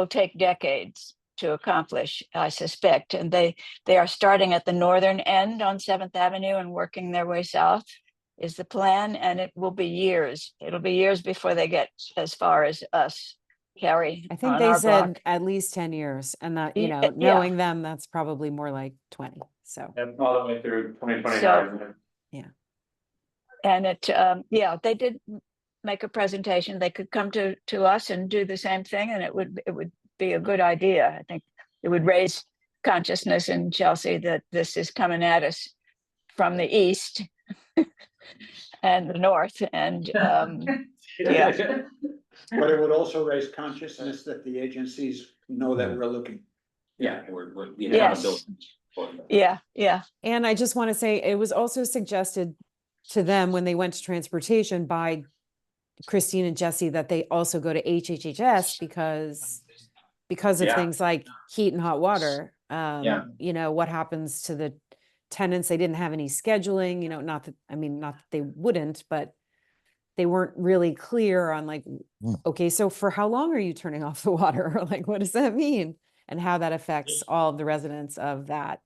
take decades to accomplish, I suspect. And they are starting at the northern end on 7th Avenue and working their way south is the plan. And it will be years. It'll be years before they get as far as us, Carrie. I think they said at least 10 years, and that, you know, knowing them, that's probably more like 20. So, And all the way through 2029. So, yeah. And it, yeah, they did make a presentation. They could come to us and do the same thing, and it would be a good idea. I think it would raise consciousness in Chelsea that this is coming at us from the east and the north, and yeah. But it would also raise consciousness that the agencies know that we're looking. Yeah, we're the Yes. accountability. Yeah. And I just want to say, it was also suggested to them when they went to transportation by Christine and Jesse that they also go to HHHS because of Yeah. things like heat and hot water. Yeah. You know, what happens to the tenants? They didn't have any scheduling, you know, not that they wouldn't, but they weren't really clear on like, okay, so for how long are you turning off the water? Like, what does that mean? And how that affects all of the residents of that,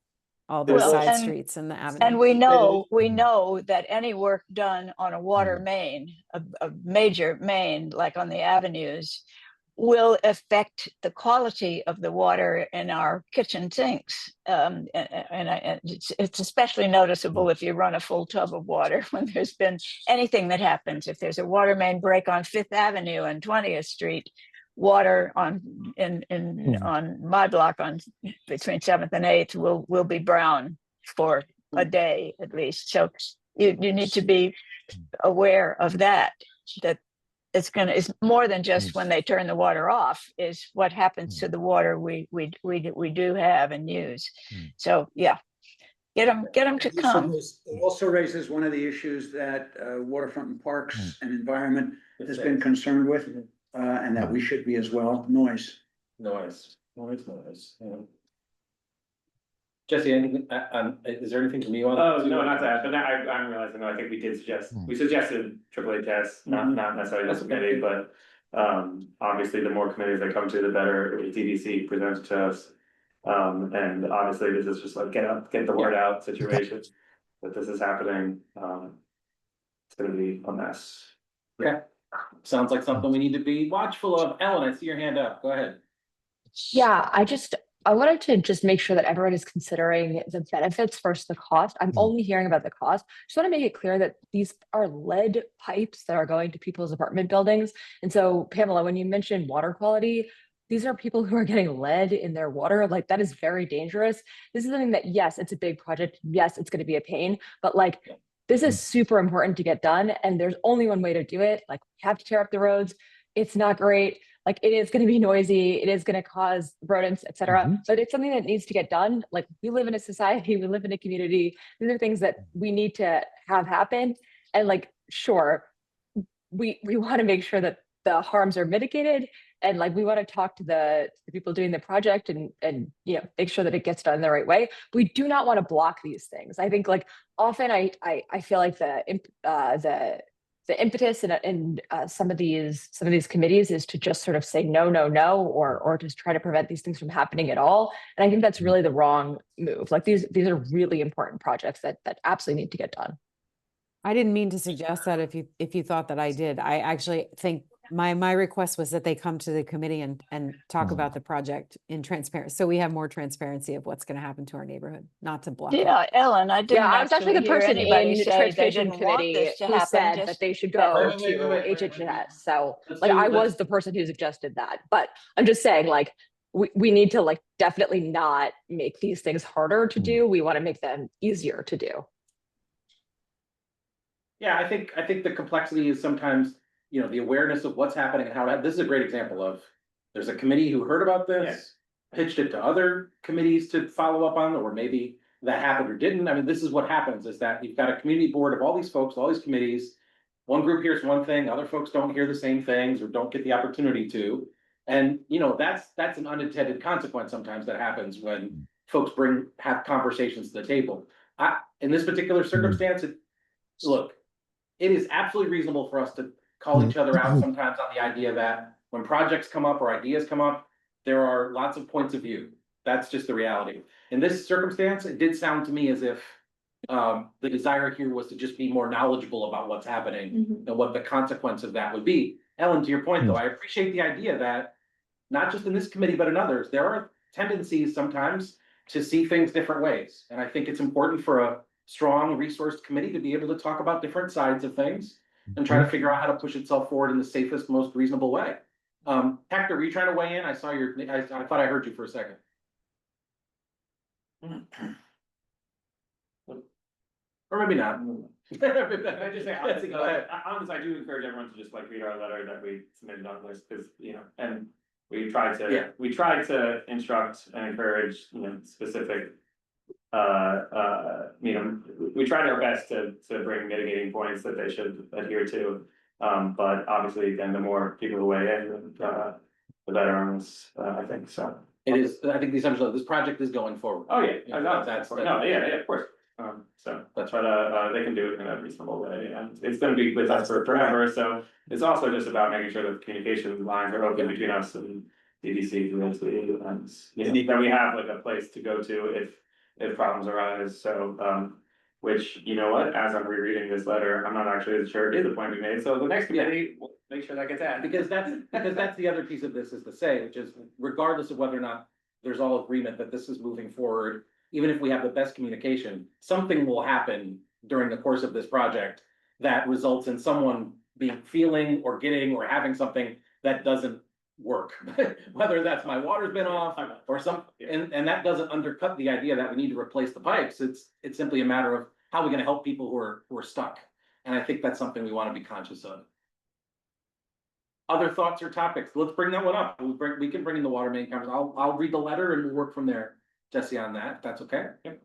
all those Well, side and- streets and the And avenues. we know that any work done on a water main, a major main, like on the avenues, will affect the quality of the water in our kitchen sinks. And it's especially noticeable if you run a full tub of water when there's been anything that happens. If there's a water main break on Fifth Avenue and 20th Street, water on my block on between 7th and 8th will be brown for a day at least. So you need to be aware of that it's more than just when they turn the water off, is what happens to the water we do have and use. So yeah, get them to come. It also raises one of the issues that Waterfront and Parks and Environment has been concerned with, and that we should be as well, noise. Noise. Yeah. Jesse, anything, is there anything from you on? Oh, no, not that, but I'm realizing, I think we did suggest, we suggested HHS, not necessarily this committee, but. Obviously, the more committees that come to, the better TDC presents to us. And obviously, this is just like get the word out situation that this is happening. It's gonna be a mess. Okay, sounds like something we need to be watchful of. Ellen, I see your hand up. Go ahead. Yeah, I wanted to just make sure that everyone is considering the benefits versus the cost. I'm only hearing about the cost. Just want to make it clear that these are lead pipes that are going to people's apartment buildings. And so, Pamela, when you mentioned water quality, these are people who are getting lead in their water. Like, that is very dangerous. This is something that, yes, it's a big project. Yes, it's going to be a pain, but like, this is super important to get done. And there's only one way to do it. Like, we have to tear up the roads. It's not great. Like, it is going to be noisy, it is going to cause rodents, etc. But it's something that needs to get done. Like, we live in a society, we live in a community. These are things that we need to have happen. And like, sure, we want to make sure that the harms are mitigated. And like, we want to talk to the people doing the project and you know, make sure that it gets done the right way. We do not want to block these things. I think like often I feel like the impetus in some of these committees is to just sort of say no, or just try to prevent these things from happening at all. And I think that's really the wrong move. Like, these are really important projects that absolutely need to get done. I didn't mean to suggest that if you thought that I did. I actually think my request was that they come to the committee and talk about the project in transparency. So we have more transparency of what's going to happen to our neighborhood, not to block it. Yeah, Ellen, I didn't. Yeah, I was actually the person in the transportation committee who said that they should go Wait, to wait. HHS. So Let's like, do- I let's- was the person who suggested that, but I'm just saying, like, we need to like definitely not make these things harder to do. We want to make them easier to do. Yeah, I think the complexity is sometimes, you know, the awareness of what's happening and how this is a great example of, there's a committee who heard about this, pitched it to other committees to follow up on, or maybe that happened or didn't. I mean, this is what happens, is that you've got a community board of all these folks, all these committees. One group hears one thing, other folks don't hear the same things or don't get the opportunity to. And, you know, that's an unintended consequence sometimes that happens when folks have conversations to the table. In this particular circumstance, look, it is absolutely reasonable for us to call each other out sometimes on the idea that when projects come up or ideas come up, there are lots of points of view. That's just the reality. In this circumstance, it did sound to me as if the desire here was to just be more knowledgeable about what's happening and what the consequence of that would be. Ellen, to your point though, I appreciate the idea that not just in this committee, but in others, there are tendencies sometimes to see things different ways. And I think it's important for strong resourced committee to be able to talk about different sides of things and try to figure out how to push itself forward in the safest, most reasonable way. Hector, were you trying to weigh in? I saw I thought I heard you for a second. Or maybe not. I just say, honestly, Go ahead. honestly, I do encourage everyone to just like read our letter that we submitted on this, because, you know, and we tried Yeah. to instruct and encourage, you know, specific. You know, we tried our best to bring mitigating points that they should adhere to. But obviously, again, the more people who weigh in, the better on this, I think, so. It is, I think the assumption of this project is going forward. Oh, yeah, Yeah, no, that's- no, yeah, of course. So that's what, they can do it in a reasonable way, and it's gonna be with us for forever, so it's also just about making sure that the communication lines are open between us and DDC, and, you know, that we have like a place to go to if problems arise, so, which, you know what, as I'm rereading this letter, I'm not actually sure it is a point we made, so the next committee, we'll make sure that gets added. Because that's the other piece of this is to say, which is regardless of whether or not there's all agreement that this is moving forward, even if we have the best communication, something will happen during the course of this project that results in someone feeling or getting or having something that doesn't work. Whether that's my water's been off or and that doesn't undercut the idea that we need to replace the pipes. It's simply a matter of how we're gonna help people who are stuck. And I think that's something we want to be conscious of. Other thoughts or topics? Let's bring that one up. We can bring in the water main conversation. I'll read the letter and we'll work from there, Jesse, on that, if that's okay. Yep.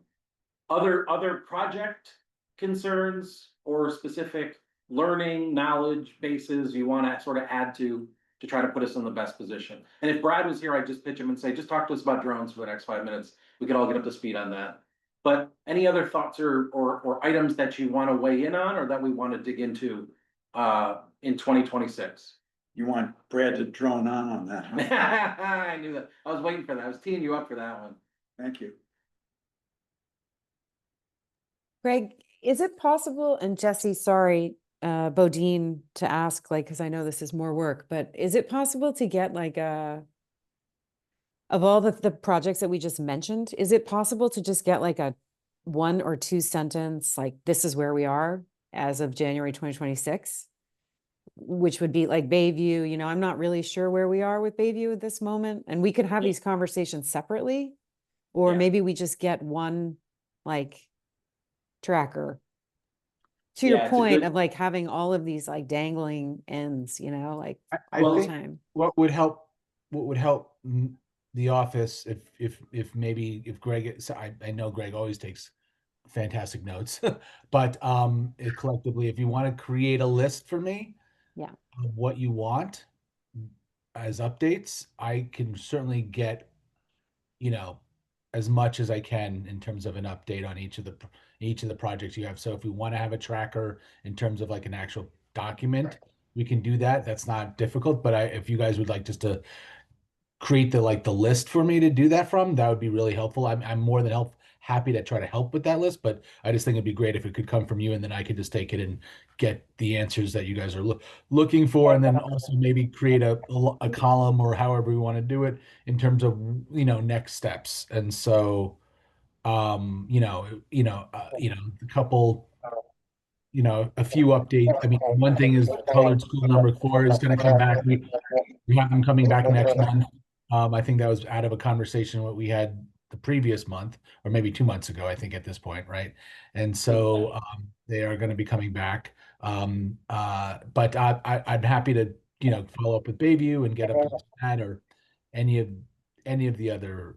Other project concerns or specific learning, knowledge bases you want to sort of add to try to put us in the best position. And if Brad was here, I'd just pitch him and say, just talk to us about drones for the next 5 minutes. We could all get up to speed on that. But any other thoughts or items that you want to weigh in on or that we want to dig into in 2026? You want Brad to drone on that, huh? I knew that. I was waiting for that. I was teeing you up for that one. Thank you. Greg, is it possible, and Jesse, sorry, Bodine, to ask, like, because I know this is more work, but is it possible to get like of all the projects that we just mentioned, is it possible to just get like a 1 or 2 sentence, like, this is where we are as of January 2026? Which would be like Bayview, you know, I'm not really sure where we are with Bayview at this moment, and we could have these conversations separately, or Yeah. maybe we just get one, like, tracker. To your Yeah, it's a point good- of like having all of these like dangling ends, you know, like I all the think time. what would help the office if maybe if Greg, so I know Greg always takes fantastic notes, but collectively, if you want to create a list for me, Yeah. of what you want as updates, I can certainly get, you know, as much as I can in terms of an update on each of the projects you have. So if we want to have a tracker in terms of like an actual document, we can do that. That's not difficult, but if you guys would like just to create the list for me to do that from, that would be really helpful. I'm more than happy to try to help with that list, but I just think it'd be great if it could come from you, and then I could just take it and get the answers that you guys are looking for, and then also maybe create a column or however we want to do it in terms of, you know, next steps. And so, a couple, you know, a few updates. I mean, one thing is colored school number 4 is going to come back. We have them coming back next month. I think that was out of a conversation what we had the previous month, or maybe 2 months ago, I think at this point, right? And so they are going to be coming back. But I'm happy to, you know, follow up with Bayview and get up to that, or any of the other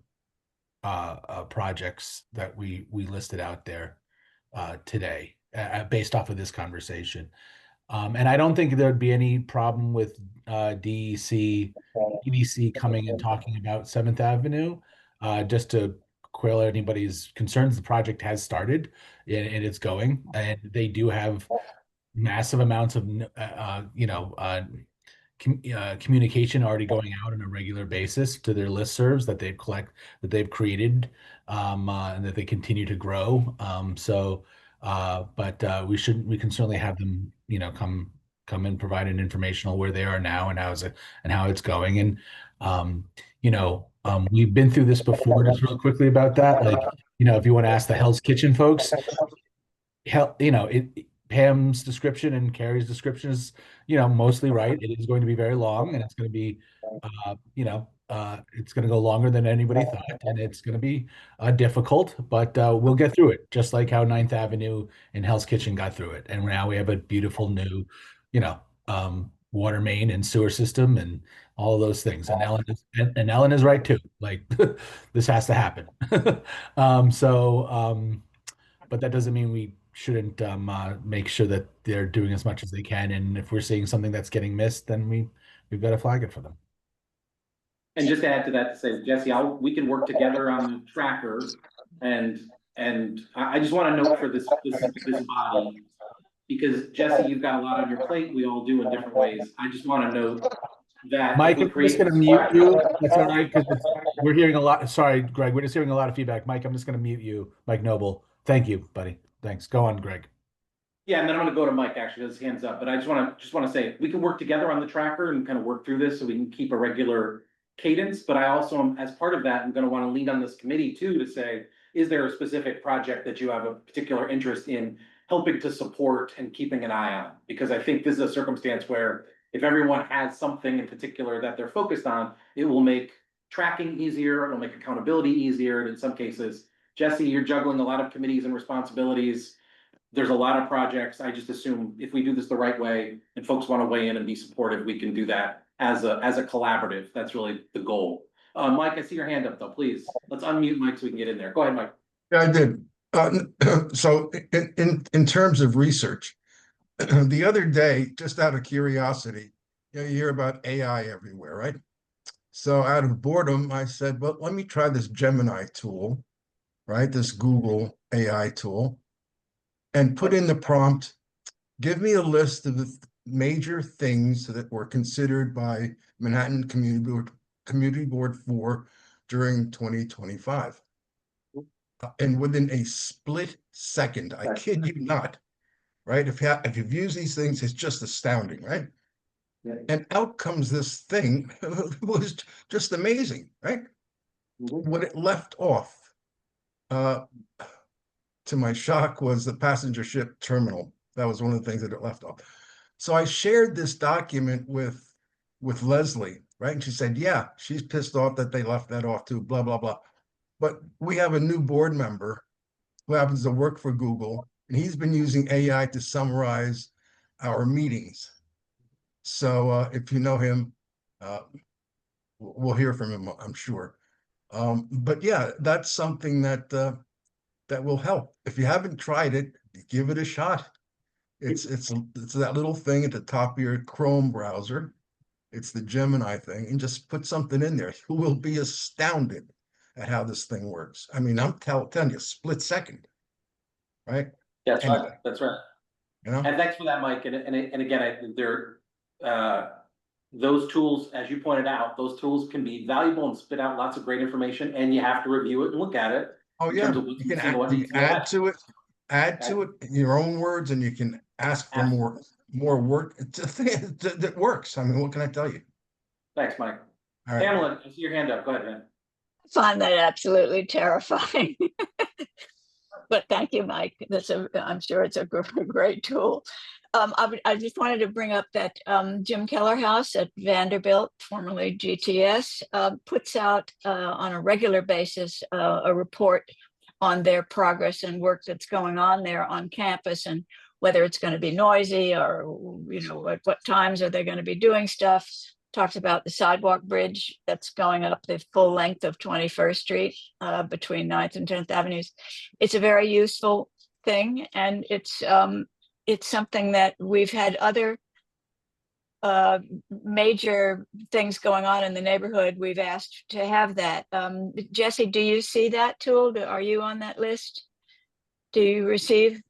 projects that we listed out there today, based off of this conversation. And I don't think there'd be any problem with EDC coming and talking about 7th Avenue. Just to quell anybody's concerns, the project has started and it's going, and they do have massive amounts of communication already going out on a regular basis to their listservs that they've created, and that they continue to grow. But we can certainly have them, you know, come and provide an informational where they are now and how it's going. And we've been through this before. Just real quickly about that, like, you know, if you want to ask the Hell's Kitchen folks, Pam's description and Carrie's description is, mostly right. It is going to be very long, and it's going to be, it's going to go longer than anybody thought, and it's going to be difficult, but we'll get through it, just like how Ninth Avenue and Hell's Kitchen got through it. And now we have a beautiful new, you know, water main and sewer system and all of those things. And Ellen is right too. Like this has to happen. But that doesn't mean we shouldn't make sure that they're doing as much as they can. And if we're seeing something that's getting missed, then we've got to flag it for them. And just to add to that, to say, Jesse, we can work together on the tracker, and I just want to note for this body, because Jesse, you've got a lot on your plate. We all do in different ways. I just want to note that Mike, I'm just going to mute you. That's all right, because we're hearing a lot. Sorry, Greg, we're just hearing a lot of feedback. Mike, I'm just going to mute you, Mike Noble. Thank you, buddy. Thanks. Go on, Greg. Yeah, and then I'm going to go to Mike. Actually, his hands up. But I just want to say we can work together on the tracker and kind of work through this so we can keep a regular cadence. But I also am, as part of that, I'm going to want to lean on this committee too to say, is there a specific project that you have a particular interest in helping to support and keeping an eye on? Because I think this is a circumstance where if everyone has something in particular that they're focused on, it will make tracking easier, it'll make accountability easier. And in some cases, Jesse, you're juggling a lot of committees and responsibilities. There's a lot of projects. I just assume if we do this the right way and folks want to weigh in and be supportive, we can do that as a collaborative. That's really the goal. Mike, I see your hand up though, please. Let's unmute Mike so we can get in there. Go ahead, Mike. Yeah, I did. So in terms of research, the other day, just out of curiosity, you hear about AI everywhere, right? So out of boredom, I said, well, let me try this Gemini tool, right? This Google AI tool, and put in the prompt, give me a list of the major things that were considered by Manhattan Community Board 4 during 2025. And within a split second, I kid you not, right? If you've used these things, it's just astounding, right? Yeah. And out comes this thing. It was just amazing, right? What it left off, to my shock, was the passenger ship terminal. That was one of the things that it left off. So I shared this document with Leslie, right? And she said, yeah, she's pissed off that they left that off too, blah, blah, blah. But we have a new board member who happens to work for Google, and he's been using AI to summarize our meetings. So if you know him, we'll hear from him, I'm sure. But yeah, that's something that that will help. If you haven't tried it, give it a shot. It's that little thing at the top of your Chrome browser. It's the Gemini thing, and just put something in there. You will be astounded at how this thing works. I mean, I'm telling you, split second, right? That's right. That's right. You know? And thanks for that, Mike. And again, those tools, as you pointed out, those tools can be valuable and spit out lots of great information, and you have to review it and look at it. Oh yeah, you can add to it in your own words, and you can ask for more work. It's a thing that works. I mean, what can I tell you? Thanks, Mike. All right. Pamela, I see your hand up. Go ahead, man. I find that absolutely terrifying. But thank you, Mike. I'm sure it's a great tool. I just wanted to bring up that Jim Keller House at Vanderbilt, formerly GTS, puts out on a regular basis a report on their progress and work that's going on there on campus, and whether it's going to be noisy or, at what times are they going to be doing stuff. Talks about the sidewalk bridge that's going up the full length of 21st Street between 9th and 10th Avenues. It's a very useful thing, and it's something that we've had other major things going on in the neighborhood. We've asked to have that. Jesse, do you see that tool? Are you on that list? Do you receive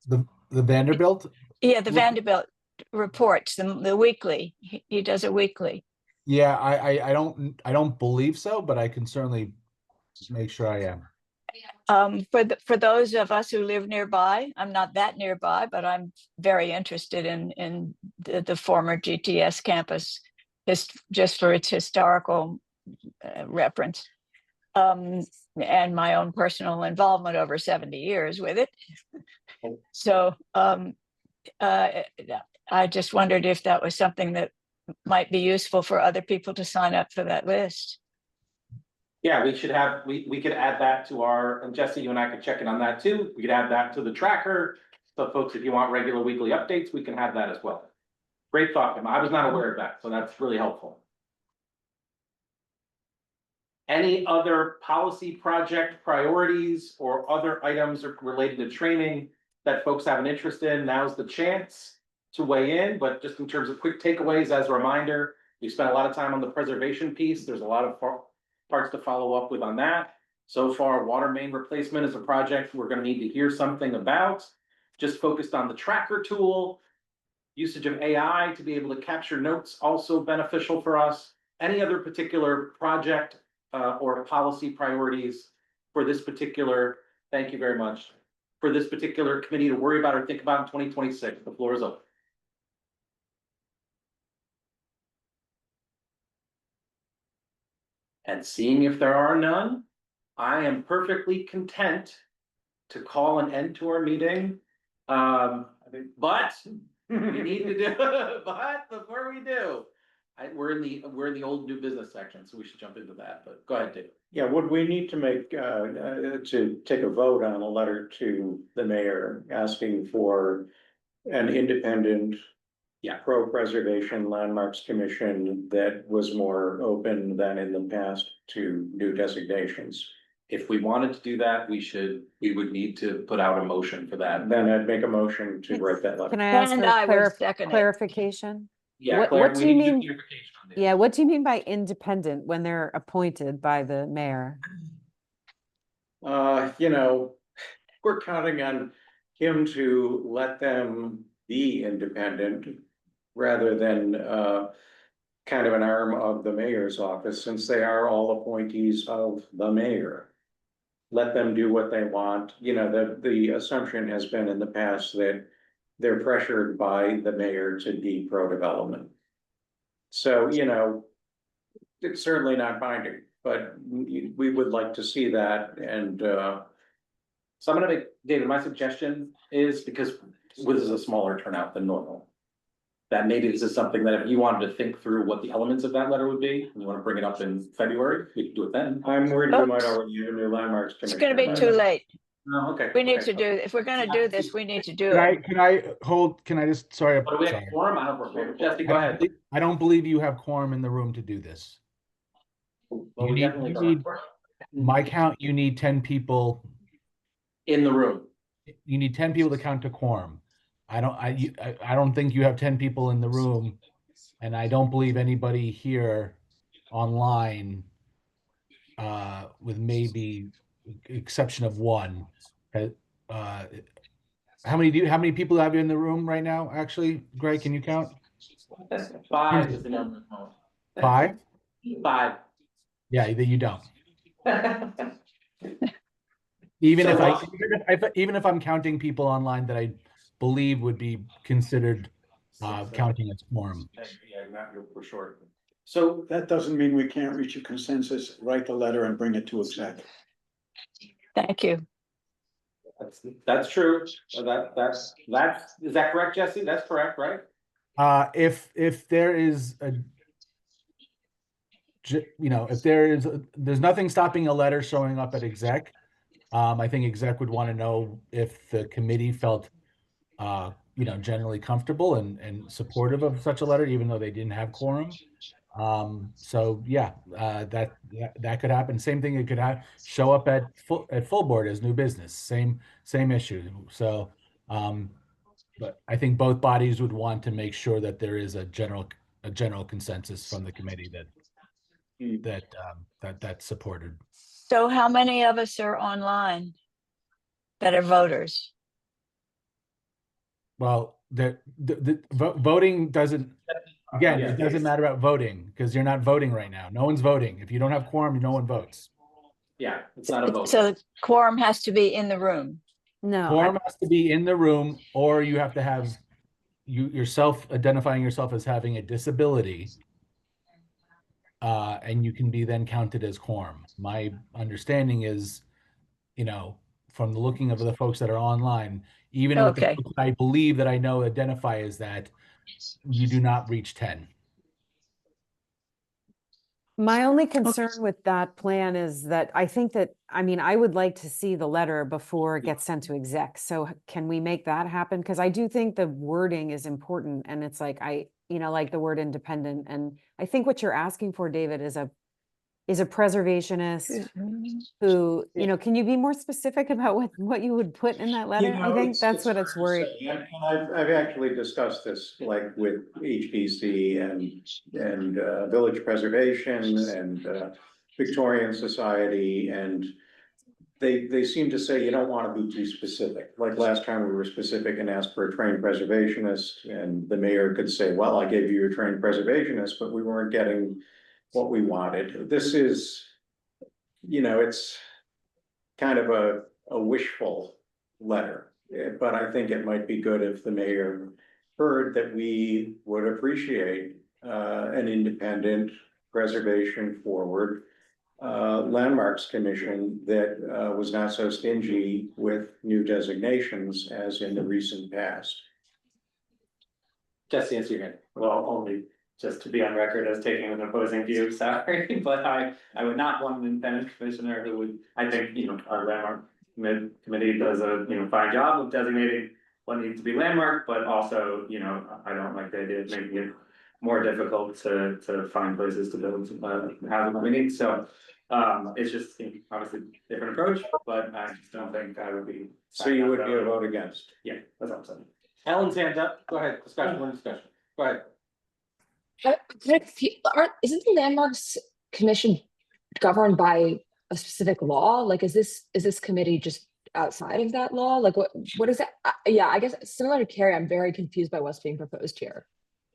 the Vanderbilt? Yeah, the Vanderbilt reports, the weekly. He does it weekly. Yeah, I don't believe so, but I can certainly make sure I am. For those of us who live nearby, I'm not that nearby, but I'm very interested in the former GTS campus, just for its historical reference. and my own personal involvement over 70 years with it. So I just wondered if that was something that might be useful for other people to sign up for that list. Yeah, we should have, we could add that to our, and Jesse, you and I could check in on that too. We could add that to the tracker. So folks, if you want regular weekly updates, we can have that as well. Great thought, Kim. I was not aware of that, so that's really helpful. Any other policy project priorities or other items related to training that folks have an interest in? Now's the chance to weigh in, but just in terms of quick takeaways, as a reminder, we spent a lot of time on the preservation piece. There's a lot of parts to follow up with on that. So far, water main replacement is a project we're going to need to hear something about. Just focused on the tracker tool. Usage of AI to be able to capture notes, also beneficial for us. Any other particular project or policy priorities for this particular, thank you very much, for this particular committee to worry about or think about in 2026? The floor is open. And seeing if there are none, I am perfectly content to call an end to our meeting. But we need to do, but before we do, we're in the old new business section, so we should jump into that, but go ahead, Dave. Yeah, would we need to make, to take a vote on a letter to the mayor asking for an independent pro-preservation landmarks commission that was more open than in the past to new designations? If we wanted to do that, we would need to put out a motion for that. Then I'd make a motion to write that letter. Can I ask And for I would second it. clarification? Yeah, What- Claire, what do we you need mean- clarification on this. Yeah, what do you mean by independent when they're appointed by the mayor? You know, we're counting on him to let them be independent rather than kind of an arm of the mayor's office, since they are all appointees of the mayor. Let them do what they want. You know, the assumption has been in the past that they're pressured by the mayor to be pro-development. So, you know, it's certainly not binding, but we would like to see that. And so I'm gonna make, David, my suggestion is, because this is a smaller turnout than normal, that maybe this is something that if you wanted to think through what the elements of that letter would be, and you want to bring it up in February, we can do it then. I'm worried we might already use a new landmarks It's commission. gonna be too late. No, okay. We need okay. to do, if we're gonna do this, we need to do Can it. can I hold, can I just, sorry. What do we have sorry. quorum? I don't know. Jesse, go ahead. I don't believe you have quorum in the room to do this. Well, You we need- definitely you don't need- have quorum. My count, you need 10 people. In the room. You need 10 people to count to quorum. I don't think you have 10 people in the room, and I don't believe anybody here online, with maybe exception of one. How many people have you in the room right now? Actually, Greg, can you count? 5 is the number. 5? 5. Yeah, that you don't. Even So even if I'm counting people online that I believe would be considered counting as quorum. Yeah, not for sure. So that doesn't mean we can't reach a consensus, write the letter and bring it to exec. Thank you. That's true. That's is that correct, Jesse? That's correct, right? If there is if there's nothing stopping a letter showing up at exec. I think exec would want to know if the committee felt, generally comfortable and supportive of such a letter, even though they didn't have quorum. So yeah, that could happen. Same thing, it could show up at full board as new business. Same issue. So, but I think both bodies would want to make sure that there is a general consensus from the committee that's supported. So how many of us are online that are voters? Well, the voting doesn't, again, Yeah. it doesn't matter about voting because you're not voting right now. No one's voting. If you don't have quorum, no one votes. Yeah, it's not a vote. So quorum has to be in the room. No, Quorum has to be in the room, or you have to have yourself identifying yourself as having a disability. and you can be then counted as quorum. My understanding is, from the looking of the folks that are online, even with the Okay. folks I believe that I know identify as that, you do not reach 10. My only concern with that plan is that I think that, I mean, I would like to see the letter before it gets sent to exec. So can we make that happen? Because I do think the wording is important, and it's like, like the word independent. And I think what you're asking for, David, is a preservationist who, can you be more specific about what you would put in that letter? I think that's what it's worried. And I've actually discussed this like with HPC and Village Preservation and Victorian Society, and they seem to say you don't want to be too specific. Like last time we were specific and asked for a trained preservationist, and the mayor could say, well, I gave you a trained preservationist, but we weren't getting what we wanted. This is, it's kind of a wishful letter, but I think it might be good if the mayor heard that we would appreciate an independent preservation forward landmarks commission that was not so stingy with new designations as in the recent past. Just answer your hand. Well, only just to be on record as taking an opposing view, sorry, but I would not want an independent commissioner who would, I think, our landmark committee does a, fine job of designating what needs to be landmark, but also, I don't like the idea of making it more difficult to find places to build housing that we need, so it's just obviously different approach, but I just don't think I would be. So you would be a vote against? Yeah, that's what I'm saying. Ellen's hand up, go ahead, discussion, go ahead. Isn't the landmarks commission governed by a specific law? Like, is this committee just outside of that law? Like, what is that? Yeah, I guess similar to Carrie, I'm very confused by what's being proposed here.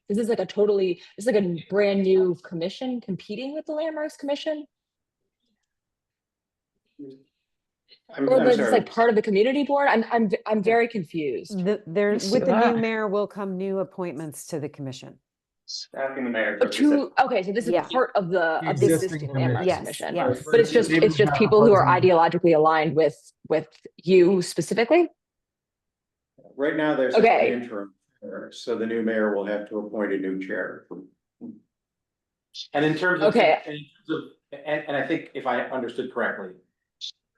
This is like it's like a brand new commission competing with the landmarks commission. Or is this like part of the community board? I'm very confused. With the new mayor will come new appointments to the commission. Asking the mayor. Okay, so this is part of the existing landmarks commission. Yes. But it's just people who are ideologically aligned with you specifically. Right now, there's an interim, so the new mayor will have to appoint a new chair. And in terms of, and I think if I understood correctly,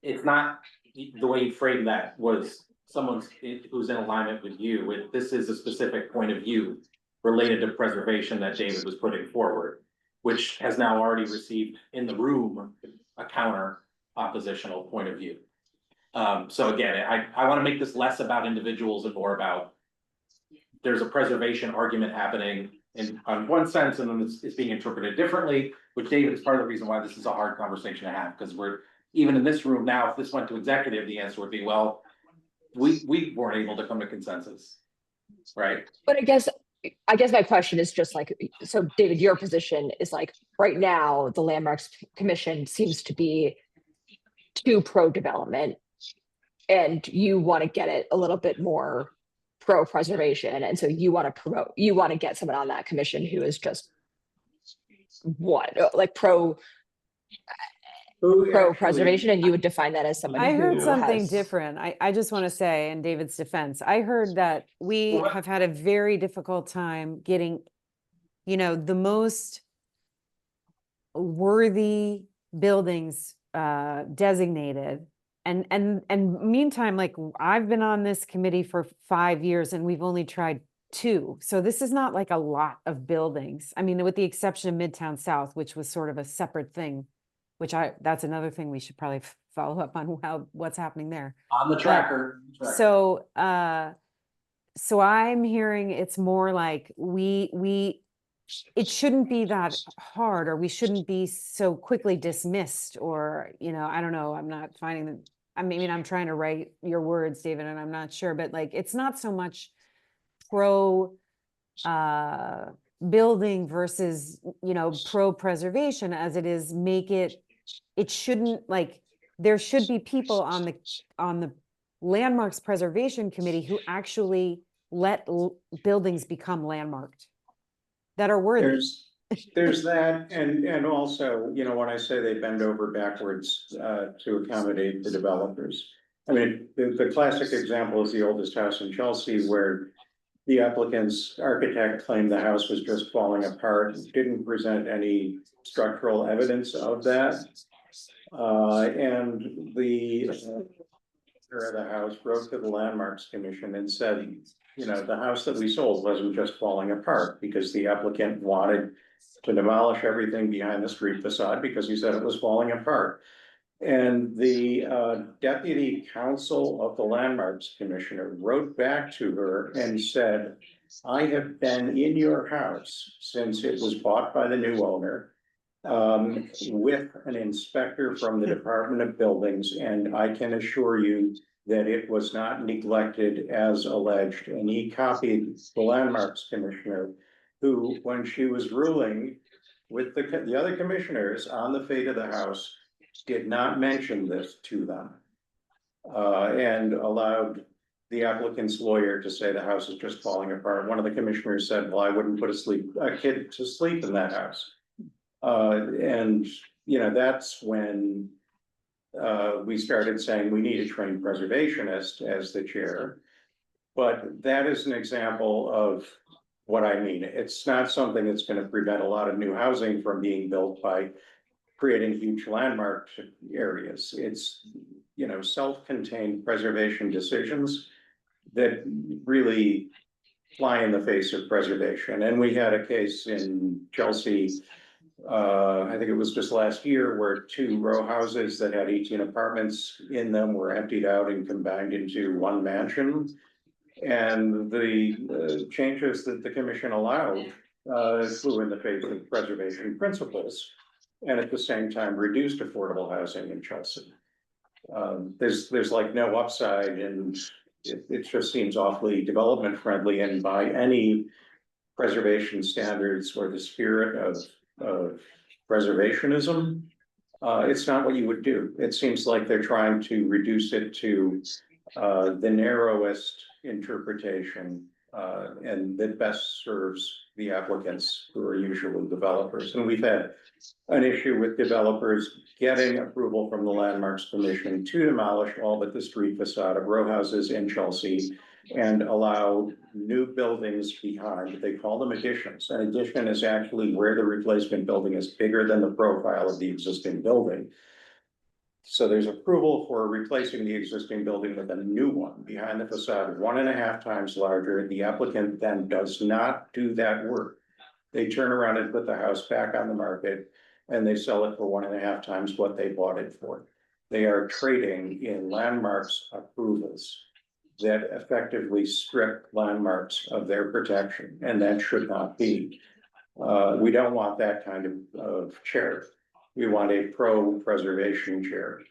it's not the way you framed that was someone who's in alignment with you. This is a specific point of view related to preservation that David was putting forward, which has now already received in the room a counter oppositional point of view. So again, I want to make this less about individuals and more about there's a preservation argument happening on one sense, and then it's being interpreted differently, which David is part of the reason why this is a hard conversation to have, because we're even in this room now, if this went to executive, the answer would be, well, we weren't able to come to consensus, right? But I guess my question is just like, so David, your position is like, right now, the Landmarks Commission seems to be too pro-development, and you want to get it a little bit more pro-preservation, and so you want to get someone on that commission who is just pro-preservation, and you would define that as somebody. I heard something different. I just want to say, in David's defense, I heard that we have had a very difficult time getting, the most worthy buildings designated. And meantime, like, I've been on this committee for 5 years and we've only tried 2. So this is not like a lot of buildings. I mean, with the exception of Midtown South, which was sort of a separate thing, that's another thing we should probably follow up on what's happening there. On the tracker. So I'm hearing it's more like it shouldn't be that hard, or we shouldn't be so quickly dismissed, or, I don't know, I'm not finding that. I mean, I'm trying to write your words, David, and I'm not sure, but like, it's not so much pro building versus, pro preservation as it is it shouldn't, like, there should be people on the Landmarks Preservation Committee who actually let buildings become landmarked that are worthy. There's that, and also, you know, when I say they bend over backwards, to accommodate the developers. I mean, the classic example is the oldest house in Chelsea where the applicant's architect claimed the house was just falling apart, didn't present any structural evidence of that. And the owner of the house wrote to the Landmarks Commission and said, you know, the house that we sold wasn't just falling apart because the applicant wanted to demolish everything behind the street facade because he said it was falling apart. And the deputy counsel of the Landmarks Commissioner wrote back to her and said, I have been in your house since it was bought by the new owner, with an inspector from the Department of Buildings, and I can assure you that it was not neglected as alleged. And he copied the Landmarks Commissioner, who, when she was ruling with the other commissioners on the fate of the house, did not mention this to them. And allowed the applicant's lawyer to say the house is just falling apart. One of the commissioners said, well, I wouldn't put a kid to sleep in that house. And, you know, that's when we started saying we need a trained preservationist as the chair. But that is an example of what I mean. It's not something that's going to prevent a lot of new housing from being built by creating huge landmark areas. It's, you know, self-contained preservation decisions that really fly in the face of preservation. And we had a case in Chelsea, I think it was just last year, where 2 row houses that had 18 apartments in them were emptied out and combined into one mansion. And the changes that the commission allowed flew in the face of preservation principles, and at the same time reduced affordable housing in Chelsea. There's like no upside, and it just seems awfully development friendly, and by any preservation standards or the spirit of preservationism, it's not what you would do. It seems like they're trying to reduce it to the narrowest interpretation, and that best serves the applicants, who are usually developers. And we've had an issue with developers getting approval from the Landmarks Commission to demolish all but the street facade of row houses in Chelsea and allow new buildings behind. They call them additions. An addition is actually where the replacement building is bigger than the profile of the existing building. So there's approval for replacing the existing building with a new one behind the facade, 1.5 times larger. The applicant then does not do that work. They turn around and put the house back on the market, and they sell it for 1.5 times what they bought it for. They are trading in Landmarks approvals that effectively strip landmarks of their protection, and that should not be. We don't want that kind of chair. We want a pro-preservation chair.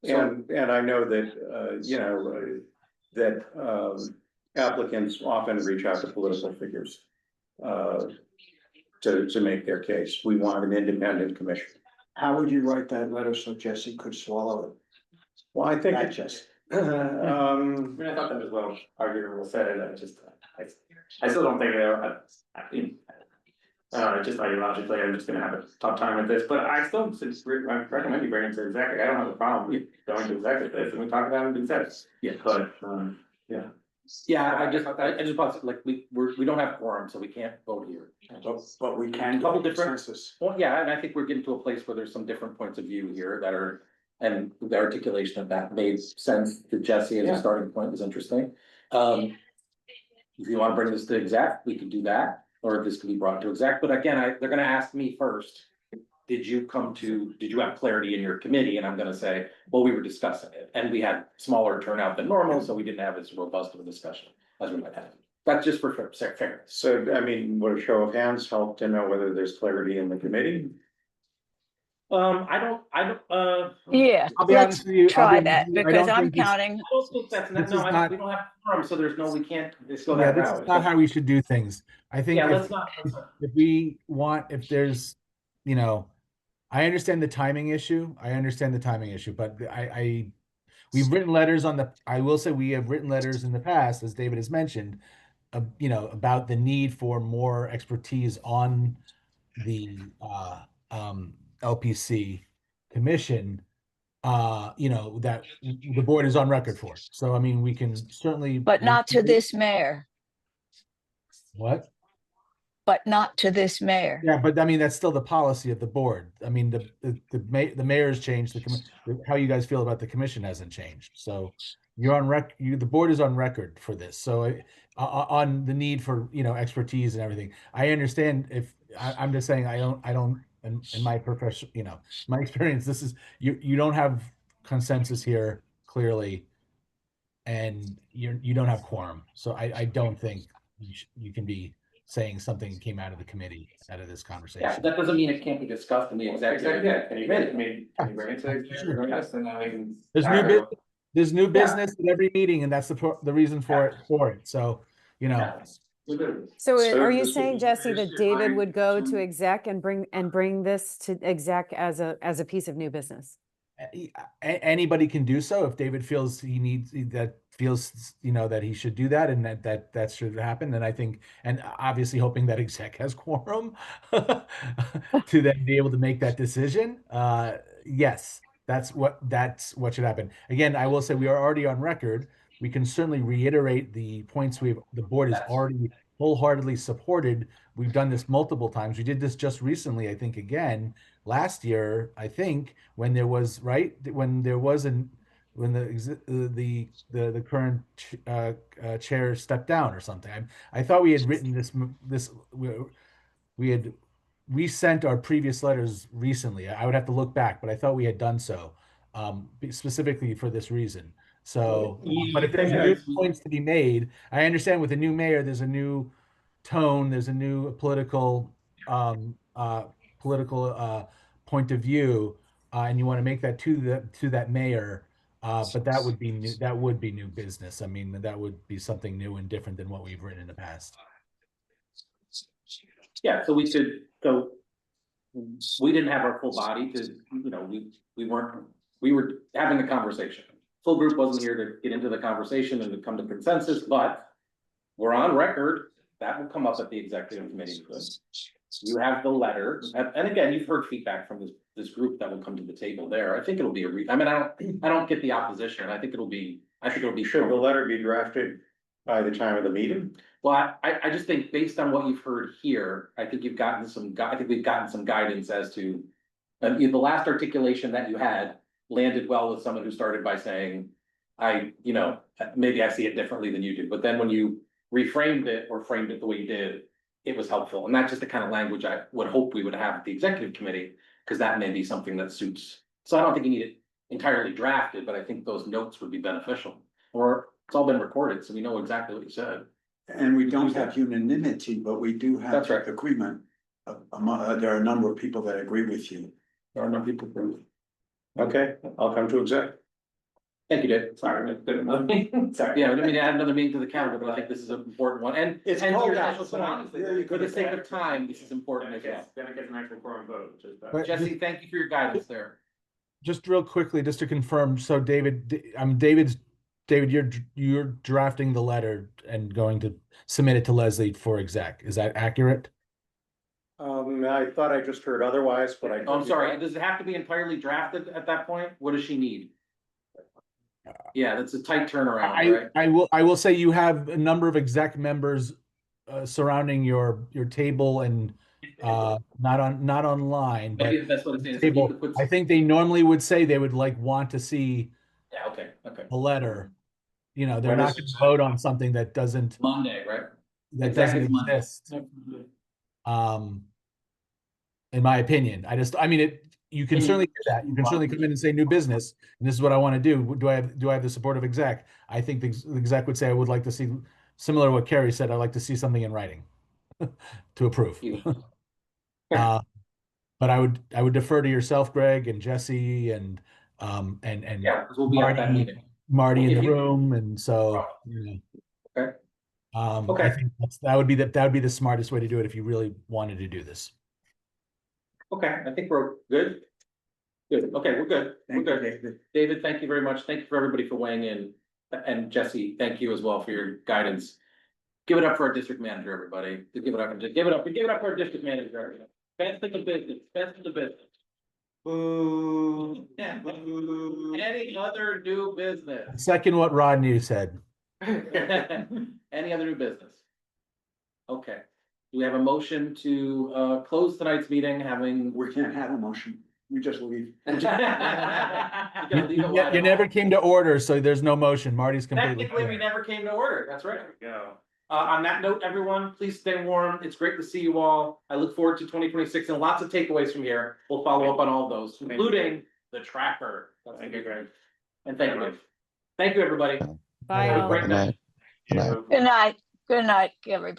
And I know that, you know, that applicants often reach out to political figures to make their case. We want an independent commission. How would you write that letter so Jesse could swallow it? Well, I think Not it Jesse. I mean, I thought that was well arguable said, I still don't think just ideologically, I'm just gonna have a tough time with this, but I still I recommend you bring it to executive. I don't have a problem with going to executive, and we talk about it in sets. Yeah. But, yeah. Yeah, I just thought, like, we don't have quorum, so we can't vote here. But we can. Couple different- Consensus. Well, yeah, and I think we're getting to a place where there's some different points of view here that are, and the articulation of that made sense to Jesse as a starting point was interesting. If you wanna bring this to exec, we could do that, or this could be brought to exec, but again, they're gonna ask me first. Did you have clarity in your committee? And I'm gonna say, well, we were discussing it, and we had smaller turnout than normal, so we didn't have as robust of a discussion as we might have. That's just for fairness. so. I mean, would a show of hands help to know whether there's clarity in the committee? I don't, Yeah, I'll be let's honest with you, I'll be try honest that, with you, I because don't I'm think this- counting. I don't think that's, This is no, not- we don't have quorum, so there's no, we can't, let's go Yeah, that this is route. not how we should do things. I think Yeah, if, let's not. if we want, if there's, you know, I understand the timing issue. But we've written letters I will say we have written letters in the past, as David has mentioned, you know, about the need for more expertise on the LPC commission, you know, that the board is on record for. So, I mean, we can certainly. But not to this mayor, What? but not to this mayor. Yeah, but I mean, that's still the policy of the board. I mean, the mayor's changed, how you guys feel about the commission hasn't changed. So you're on the board is on record for this. So on the need for, you know, expertise and everything. I understand I'm just saying, I don't, in my profession, you know, my experience, this is, you don't have consensus here clearly, and you don't have quorum. So I don't think you can be saying something came out of the committee, out of this Yeah, conversation. that doesn't mean it can't be discussed in the executive. Yeah, can you bring it to Sure. us and then we can. There's new business at every meeting, and that's the reason for it. So, you know, So are you this saying, is Jesse, very that David would go to serious. exec and bring this to exec as a piece of new business? anybody can do so if David feels feels, you know, that he should do that, and that should happen. Then I think, and obviously hoping that exec has quorum to then be able to make that decision. Yes, that's what should happen. Again, I will say we are already on record. We can certainly reiterate the points the board has already wholeheartedly supported. We've done this multiple times. We did this just recently, I think, again last year, I think, when there was, right, when there was when the current chair stepped down or something. I thought we had written this we had resent our previous letters recently. I would have to look back, but I thought we had done so, specifically for this reason. So, but if there's new points to be made, I understand with a new mayor, there's a new tone, there's a new um, uh, point of view, and you want to make that to that mayor. But that would be new. That would be new business. I mean, that would be something new and different than what we've written in the past. Yeah, so we didn't have our full body to, you know, we were having the conversation. Full group wasn't here to get into the conversation and to come to consensus, but we're on record. That will come up at the executive committee. You have the letter, and again, you've heard feedback from this group that will come to the table there. I think it'll be I mean, I don't get the opposition. I think it'll be Should the letter be drafted by the time of the meeting? Well, I just think based on what you've heard here, I think we've gotten some guidance as to the last articulation that you had landed well with someone who started by saying, you know, maybe I see it differently than you do. But then when you reframed it or framed it the way you did, it was helpful. And that's just the kind of language I would hope we would have at the executive committee, because that may be something that suits. So I don't think you need it entirely drafted, but I think those notes would be beneficial. Or it's all been recorded, so we know exactly what you said. And we don't have unanimity, but we do have That's right. agreement. There are a number of people that agree with you. There are no people who. Okay, I'll come to exec. Thank you, Dave. Sorry, sorry. Yeah, I didn't mean to add another meeting to the calendar, but I think this is an important one. And It's and cold here's- out, so honestly, really for the good sake at of time, this is important as well. Then it gets an actual quorum vote, which is. But Jesse, thank you for your guidance there. Just real quickly, just to confirm. So David, you're drafting the letter and going to submit it to Leslie for exec. Is that accurate? I thought I just heard otherwise, but I. Oh, I'm sorry, does it have to be entirely drafted at that point? What does she need? Yeah, that's a tight turnaround, right? I will say you have a number of exec members surrounding your table and not online, but Maybe that's what it's saying. table. I think they normally would say they would want to see Yeah, okay. a letter. You know, they're When not is- going to vote on something that doesn't Monday, right? doesn't Executive Monday. exist. In my opinion, I mean, you can certainly do that. You can certainly come in and say new business, and this is what I want to do. Do I have the support of exec? I think the exec would say, I would like to see, similar to what Carrie said, I'd like to see something in writing to approve. But I would defer to yourself, Greg, and Jesse, and Yeah, because we'll be at that meeting. Marty in If the you- room, and so, you know. Okay. I Okay. think that would be the smartest way to do it if you really wanted to do this. Okay, I think we're good. Good, okay, we're good. We're Thank you, good. David. David, thank you very much. Thank you for everybody for weighing in. And Jesse, thank you as well for your guidance. Give it up for our district manager, everybody. Give it up, give it up for our district manager. Best in the business, best in the business. Boo. Any other new business? Second, what Rod New said. Any other new business? Okay, do we have a motion to close tonight's meeting, having? We can't have a motion, we just leave. You gotta leave it wide You never open. came to order, so there's no motion. Marty's completely Technically, we clear. never came to order, that's right. Go. On that note, everyone, please stay warm. It's great to see you all. I look forward to 2026 and lots of takeaways from here. We'll follow up on all of those, Thank you. including the tracker. Thank you, Greg. And thank you. Thank you, everybody. Bye Have a all. great Good night. night. Good night. Good night, everybody.